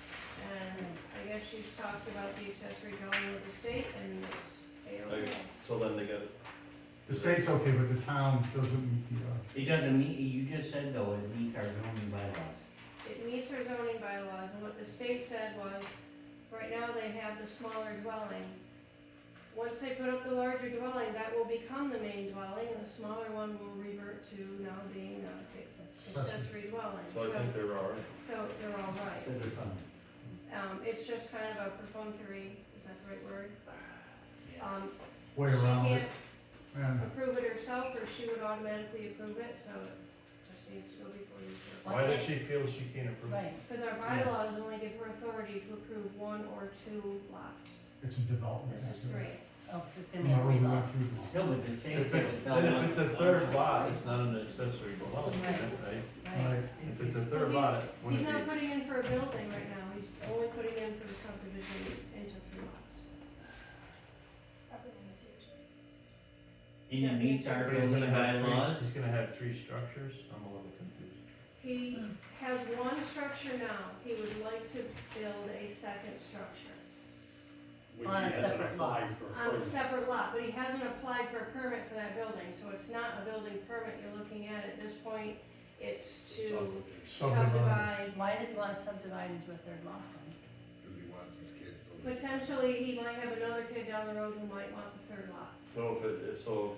and I guess she's talked about the accessory dwelling with the state, and it's Okay, A-okay. so then they get, The state's okay, but the town doesn't meet the, it doesn't meet, you just said though, it meets our zoning bylaws. It meets our zoning bylaws, and what the state said was, right now they have the smaller dwelling. Once they put up the larger dwelling, that will become the main dwelling, and the smaller one will revert to now being the accessory dwelling. so I think they're all right. So they're all right. So they're fine. It's just kind of a perfunctory, is that the right word? way She around can't it. And approve it herself, or she would automatically approve it, so it just needs to go before you. Why does she feel she can't approve? Right, Because our bylaws only give her authority to approve 1 or 2 lots. it's a development. This is 3. oh, it's just gonna be a Remember we result. went through this. No, but the state. If it's, then if it's a third lot, it's not an accessory dwelling Right. unit, right? Right, If it's a third lot, it He's wouldn't not be. putting in for a building right now, he's only putting in for the subdivision into 3 lots. And it meets our But he's zoning gonna have bylaws. he's gonna have 3 structures? I'm a little confused. He has 1 structure now, he would like to build a second structure Which On a he hasn't separate lot. applied for on a permit. separate lot, but he hasn't applied for a permit for that building, so it's not a building permit you're looking at this point, it's to subdivide. Why does he wanna subdivide into a third lot then? Cause he wants his kids to live. Potentially, he might have another kid down the road who might want the 3rd lot. So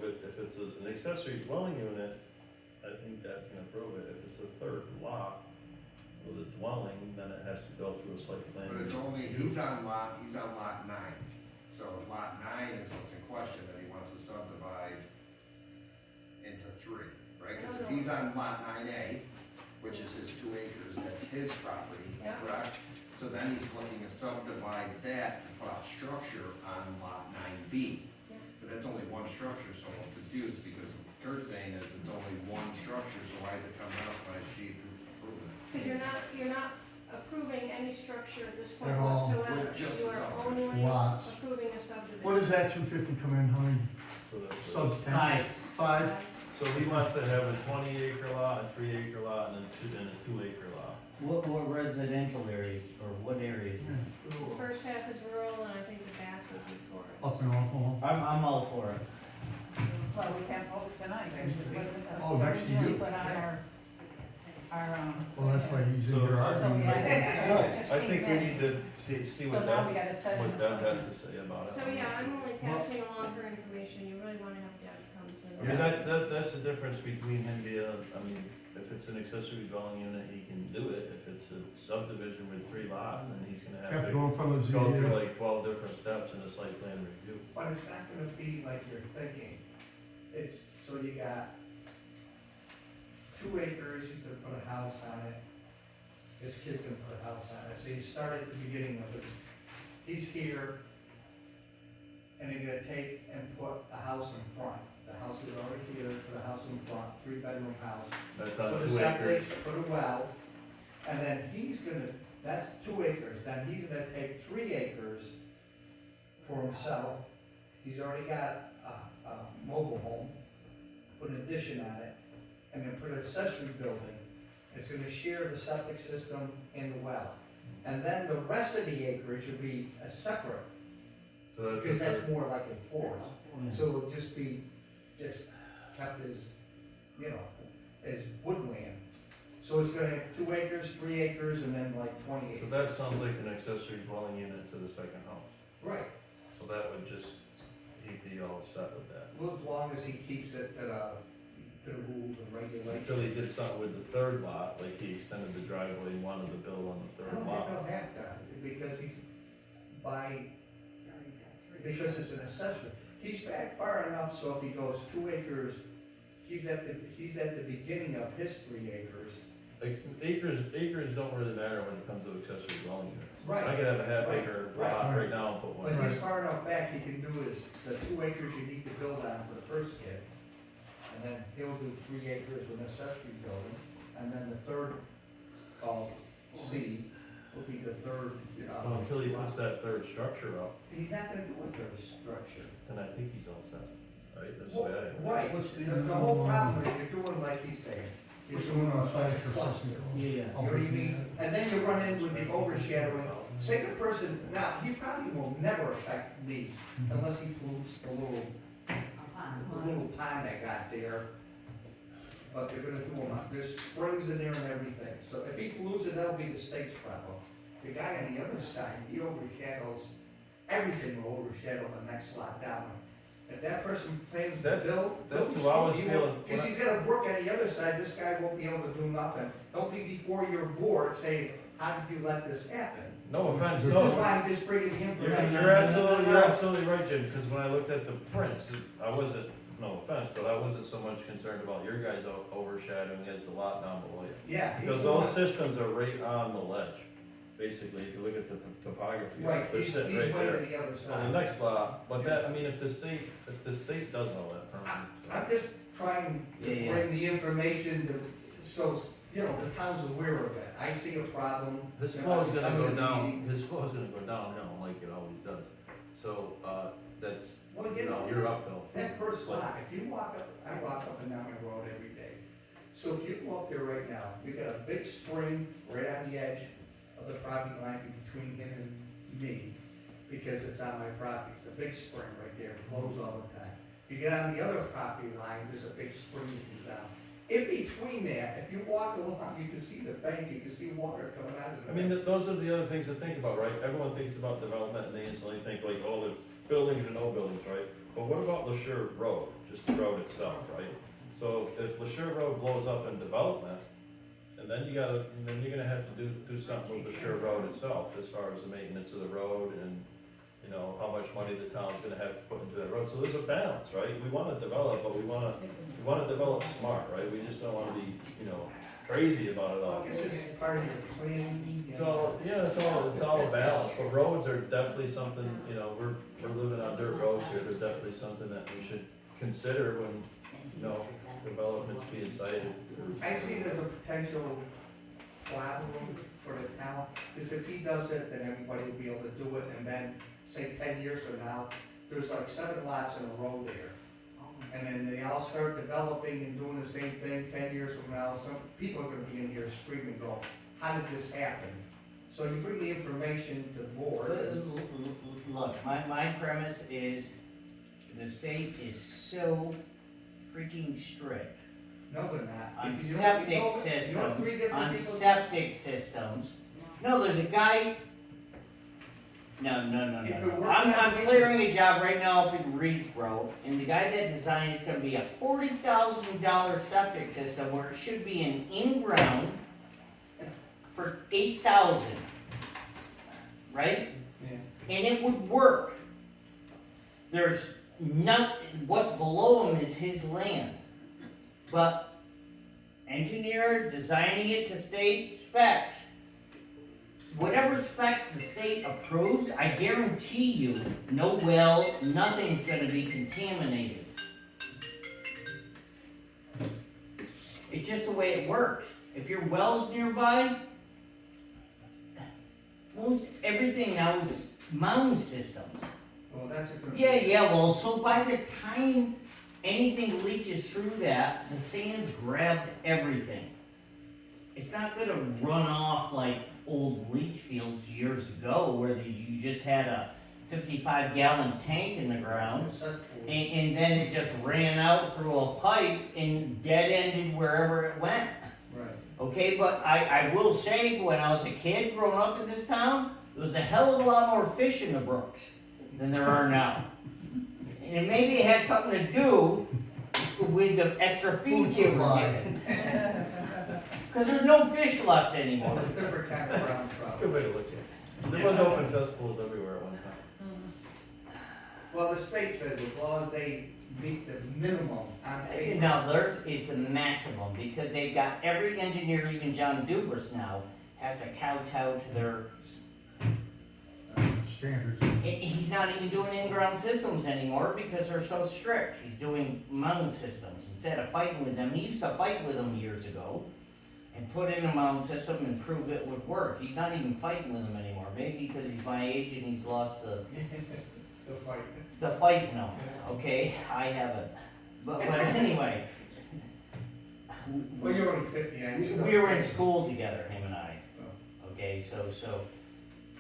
if it's an accessory dwelling unit, I think that can approve it. If it's a third lot with a dwelling, then it has to go through a site plan. But it's only, he's on lot 9. So lot 9 is what's in question, that he wants to subdivide into 3, right? Cause if he's on lot 9A, which is his 2 acres, that's his property, Yeah. correct? So then he's looking to subdivide that and put a structure on lot 9B. Yeah. But that's only 1 structure, so I'm confused, because what Kurt's saying is it's only 1 structure, so why is it coming out, why is she approving it? Because you're not approving any structure at this point At all. whatsoever. Just You the are subdivision. only Lots. approving a subdivision. What does that 250 come in, how many So that's. subs? 10? 5. 5? So he wants to have a 20-acre lot, a 3-acre lot, and a 2-acre lot. What residential areas, or what areas? Yeah. The first half is rural, and I think the back would be forest. Up and off, I'm all for it. Well, we can't vote tonight, Oh, next to you. Put on our, well, that's why he's in So- your So, argument. yeah. I think we need to see So what now we Deb, gotta set. what Deb has to say about it. So, yeah, I'm only passing along her information, you really wanna have Deb come I to. mean, that's the difference between him being, I mean, if it's an accessory dwelling unit, he can do it. If it's a subdivision with 3 lots, then he's gonna Have have to to go in front of the go through ZBA. like 12 different steps in a site plan review. But it's not gonna be like you're thinking. It's, so you got 2 acres, he's gonna put a house on it. His kid's gonna put a house on it, so you start at the beginning of it. He's here, and you're gonna take and put a house in front. The house is already here, put a house in front, 3-bedroom house. That's Put on a 2 acres. septic, put a well, and then he's gonna, that's 2 acres, then he's gonna take 3 acres for himself. He's already got a mobile home, put an addition on it, and then put an accessory building. It's gonna share the septic system and the well. And then the rest of the acreage would be a separate, So that's because a that's third. more like a forest. So it'll just be, kept as, as woodland. So it's gonna have 2 acres, 3 acres, and then like 20 So acres. that sounds like an accessory dwelling unit to the second house. Right, So that would just, he'd be all set with that. well, as long as he keeps it to to the rules and regulations. Until he did something with the third lot, like he extended the driveway and wanted to build on the I third don't think lot. they'll have that, because because it's an assessment. He's back far enough, so if he goes 2 acres, he's at the beginning of his 3 acres. Like, acres don't really matter when it comes to accessory dwelling units. Right. I could have a half Right. acre Right. lot right now and put one. But he's far enough back, he can do is, the 2 acres you need to build on for the first kid, and then he'll do 3 acres with an accessory building, and then the third, called C, will be the third, So until he puts that third structure up, He's not gonna do a third structure. then I think he's all set, right? That's the way I. Right, What's the the whole problem is you're doing like he's saying. You're What's the one doing on a site for cluster. assessment? Yeah. You know what I mean? And then you run in with the overshadowing. Say the person, now, he probably will never affect me unless he pollutes the little pond I got there. But they're gonna do them, there's springs in there and everything. So if he pollutes it, that'll be the state's problem. The guy on the other side, he overshadows, everything will overshadow the next lot down. If that person plans to That's- build. that's who I was he feeling won't- Cause he's gonna work on the other side, this guy won't be able to do nothing. Don't be before your board saying, how did you let this happen? No offense, This is no. why I'm just bringing the You're information. you're absolutely right, Jim, because when I looked at the prints, I wasn't, no offense, but I wasn't so much concerned about your guys overshadowing as the lot down below you. Yeah. he's Because the those one- systems are right on the ledge, basically, if you look at the topography. Right, They're he's sitting way right there. to the other On the side. next lot, but that, I mean, if the state does know that permanently. I'm just trying to Yeah. bring the information to, so, the town's aware of it. I see a problem. His you know, flow's I gonna come go to down, meetings. his flow's gonna go downhill like it always does. So, that's, Well, you're uphill. that first lot, if you walk up, I walk up and down the road every day. So if you go up there right now, you got a big spring right on the edge of the property line between him and me, because it's on my property. It's a big spring right there, it flows all the time. You get on the other property line, there's a big spring that comes down. In between that, if you walk along, you can see the bank, you can see water coming out of the I mean, bank. those are the other things to think about, right? Everyone thinks about development and they instantly think like, oh, the buildings or no buildings, right? But what about LaSure Road, just the road itself, right? So if LaSure Road blows up in development, and then you're gonna have to do something with LaSure Road itself as far as the maintenance of the road and, how much money the town's gonna have to put into that road. So there's a balance, right? We wanna develop, but we wanna develop smart, right? We just don't wanna be, crazy about it all. I guess it's part of your plan. So, yeah, it's all a balance, but roads are definitely something, we're living on dirt roads here, they're definitely something that we should consider when, development's being cited. I see it as a potential problem for the town, because if he does it, then everybody will be able to do it, and then, say 10 years from now, there's like 7 lots in a row there. And then they all start developing and doing the same thing, 10 years from now, some people are gonna be in here screaming, go, how did this happen? So you bring the information to the board. Look, my premise is the state is so freaking strict No, they're not. on If you don't- septic you know 3 systems, different on people- septic systems. No, there's a guy. No. If it works I'm out, clearing a job right now up in Reedsboro, and the guy that designed it's gonna be a $40,000 septic system where it should be an in-ground for $8,000. Right? Yeah. And it would work. There's what's below him is his land. But engineer designing it to state specs. Whatever specs the state approves, I guarantee you, no well, nothing's gonna be contaminated. It's just the way it works. If your well's nearby, everything now is mound systems. Well, that's a. Yeah, well, so by the time anything leaches through that, the sand's grabbed everything. It's not gonna run off like old leach fields years ago where you just had a 55-gallon tank in the ground and then it just ran out through a pipe and dead-ended wherever it went. Right. Okay, but I will say, when I was a kid growing up in this town, there was a hell of a lot more fish in the brooks than there are now. And maybe it had something to do with the extra Food feed they were supply. getting. Cause there's no fish left anymore. It's a different kind of brown trout. Good way to look at it. There was open cesspools everywhere at one time. Well, the state said as long as they meet the minimum on paper. Now, theirs is the maximum, because they've got every engineer, even John Dubras now, has to kowtow to their, Standards. he's not even doing in-ground systems anymore because they're so strict. He's doing mound systems instead of fighting with them. He used to fight with them years ago and put in a mound system and prove it would work. He's not even fighting with them anymore, maybe because he's my age and he's lost the fight now, okay? I haven't. But anyway. Well, you're only 50, We were in school together, him and I. Okay, so,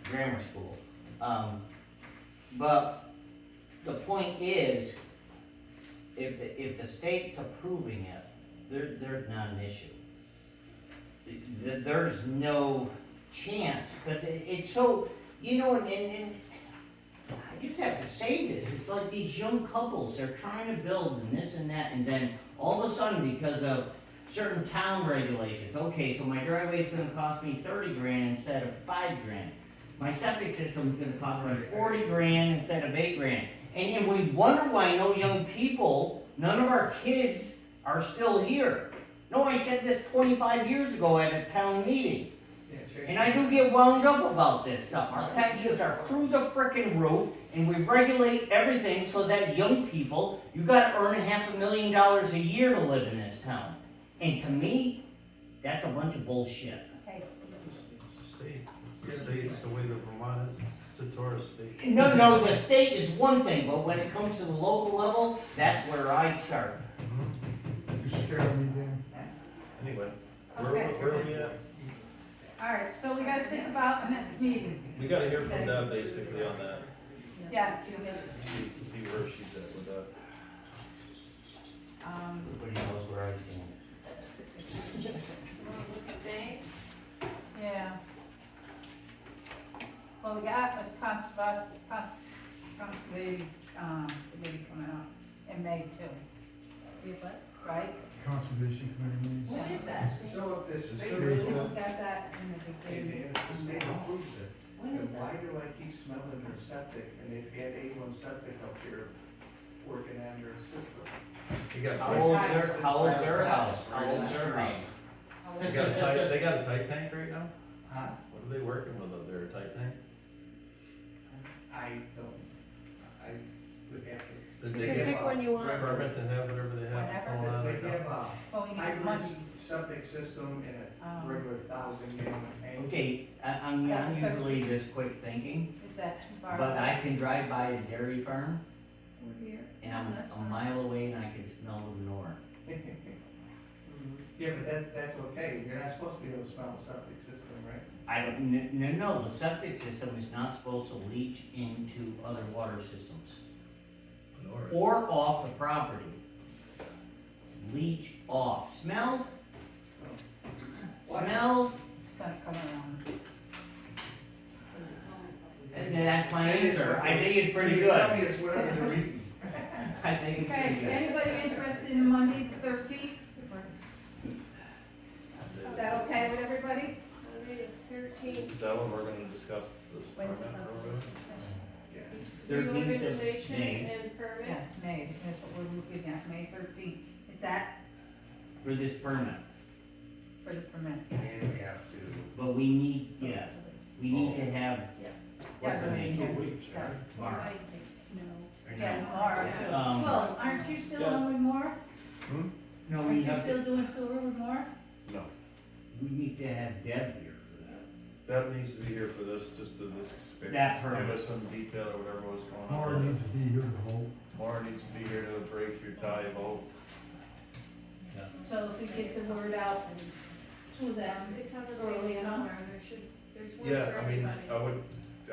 grammar school. But the point is, if the state's approving it, there's not an issue. There's no chance, cause it's so, you know, and I just have to say this, it's like these young couples, they're trying to build and this and that, and then all of a sudden, because of certain town regulations, okay, so my driveway's gonna cost me 30 grand instead of 5 grand. My septic system's gonna cost me 40 grand instead of 8 grand. And we wonder why no young people, none of our kids are still here. No, I said this 25 years ago at a town meeting. And I do get wound up about this stuff. Our taxes are through the frickin' roof, and we regulate everything so that young people, you gotta earn $500,000 a year to live in this town. And to me, that's a bunch of bullshit. It's the way that Vermont is. It's a tourist state. No, the state is one thing, but when it comes to the local level, that's where I start. You scared me, Dan. Anyway, Okay. where are we at? Alright, so we gotta think about the next meeting. We gotta hear from Deb basically on that, Yeah. see where she's at with that. Everybody knows where I stand. Yeah. Well, we got a conservation, committee coming up in May too. Right? Conservation committee meetings. What is that? So if the state, We got that in the if beginning. the state approves it, When then is why that? do I keep smelling their septic, and they've had A1 septic up here working on their system? You got, How old's their house? How old's their house? they got a tight tank right now? Huh? What are they working with up there, a tight tank? I don't, I would have to. Did You they can get pick one you want. permit to have whatever they have Whatever. going on They right now? have a Well, we need hybrid money. septic system and a regular 1,000-gallon tank. Okay, I'm Yeah, usually this quick thinking, Is that too far? but I can drive by a dairy farm We're here. and I'm That's a fine. mile away and I can smell the manure. Yeah, but that's okay, you're not supposed to be able to smell the septic system, right? I don't, no, the septic system is not supposed to leach into other water systems. Or off the property. Leach off. Smell? Smell? It's gonna come around. And that's my answer. I think it's pretty Tell good. me it's whatever they're eating. I think it's Okay, pretty good. anybody interested in Monday the 13th? Is that okay with everybody? Monday the 13th. Is that when we're gonna discuss this permit program? Yeah. 13th is Reorganization May. and permit. Yes, May, that's what we're looking at, May 13th. Is that For this permit. for the permit? And we have to, But we need, yeah, we need to have, what's her Yeah, name? 2 weeks, right? Mara. Yeah, Laura. Um, Well, aren't you still on with Maura? No, Aren't we you have still to, doing sewer with Maura? No, we need to have Deb here for that. Deb needs to be here for this, just to That permit. give us some detail or whatever was going on. Laura needs to be here to hold. Maura needs to be here to break your tie vote. So if we get the word out to them, It's on the Early table enough. somewhere, there's one Yeah, for I mean, everybody.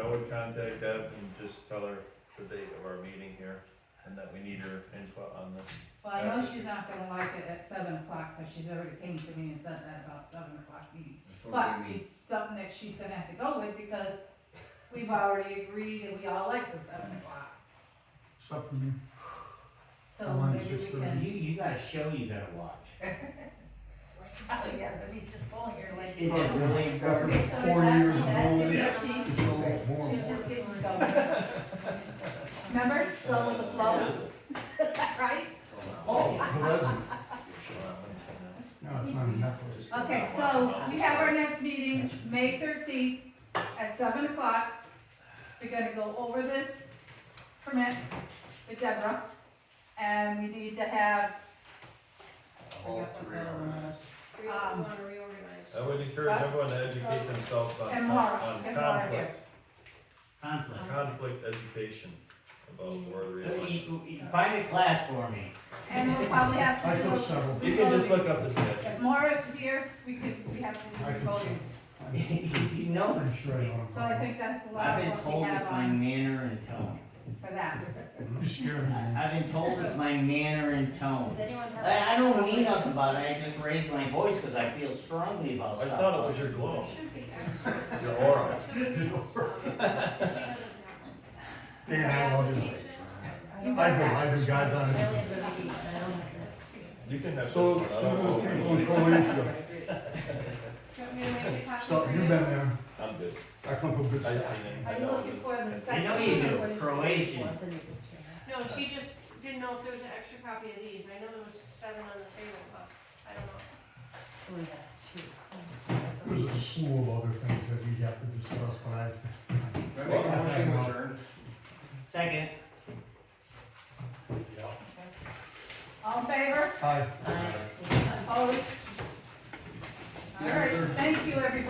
I would contact Deb and just tell her the date of our meeting here, and that we need her input on this. well, I know she's not gonna like it at 7 o'clock, because she's already came to me and said that about 7 o'clock meeting. that's what But we need. it's something that she's gonna have to go with, because we've already agreed and we all like the 7 o'clock. It's up to me. So I'm on maybe we 6:30. can. You got a show you gotta watch. Oh, yeah, but he's just pulling your leg. Is it really Okay, important? so 4 is years that, of rules. yes. It's so warm. You're just getting going. Remember, go with the flow, right? Oh, the resident. No, it's not Netflix. Okay, so we have our next meeting, May 13th at 7 o'clock. We're gonna go over this permit with Deborah, and we need to have, All three of us. We wanna reorganize. I would encourage everyone to educate themselves on, And Laura, on and Laura conflict, Conflict. conflict education about where the real. You find a class for me. and we'll probably have I to do took a. several. You can just look up the statute. If Maura's here, we have to I do took voting, some. You know, Pretty sure I know what I'm so I talking think that's a lot I've of been what we told have it's my on manner and tone. for that. about. You scare me. man. I've been told it's my manner and tone. Does anyone have? I don't mean nothing about it, I just raised my voice because I feel strongly about I stuff. thought it was your glow, Should be extra. your aura. Dan, I love you. I do, guys, honestly. You can have this So, one, I so don't know. we'll go Croatia. Do you want me to make a copy So, for you've you? been there. I'm good. I come from good I've stuff. seen it. Are I you know looking it for is. the I second? know you one, or do, what Croatian. No, she just didn't know if there was an extra copy of these. I know there was 7 on the table, but I don't know. Only has two. There's a slew of other things that we have to discuss, but I, Can I make a motion to adjourn? Second. All in favor? I. Opposed? All right, thank you, everybody.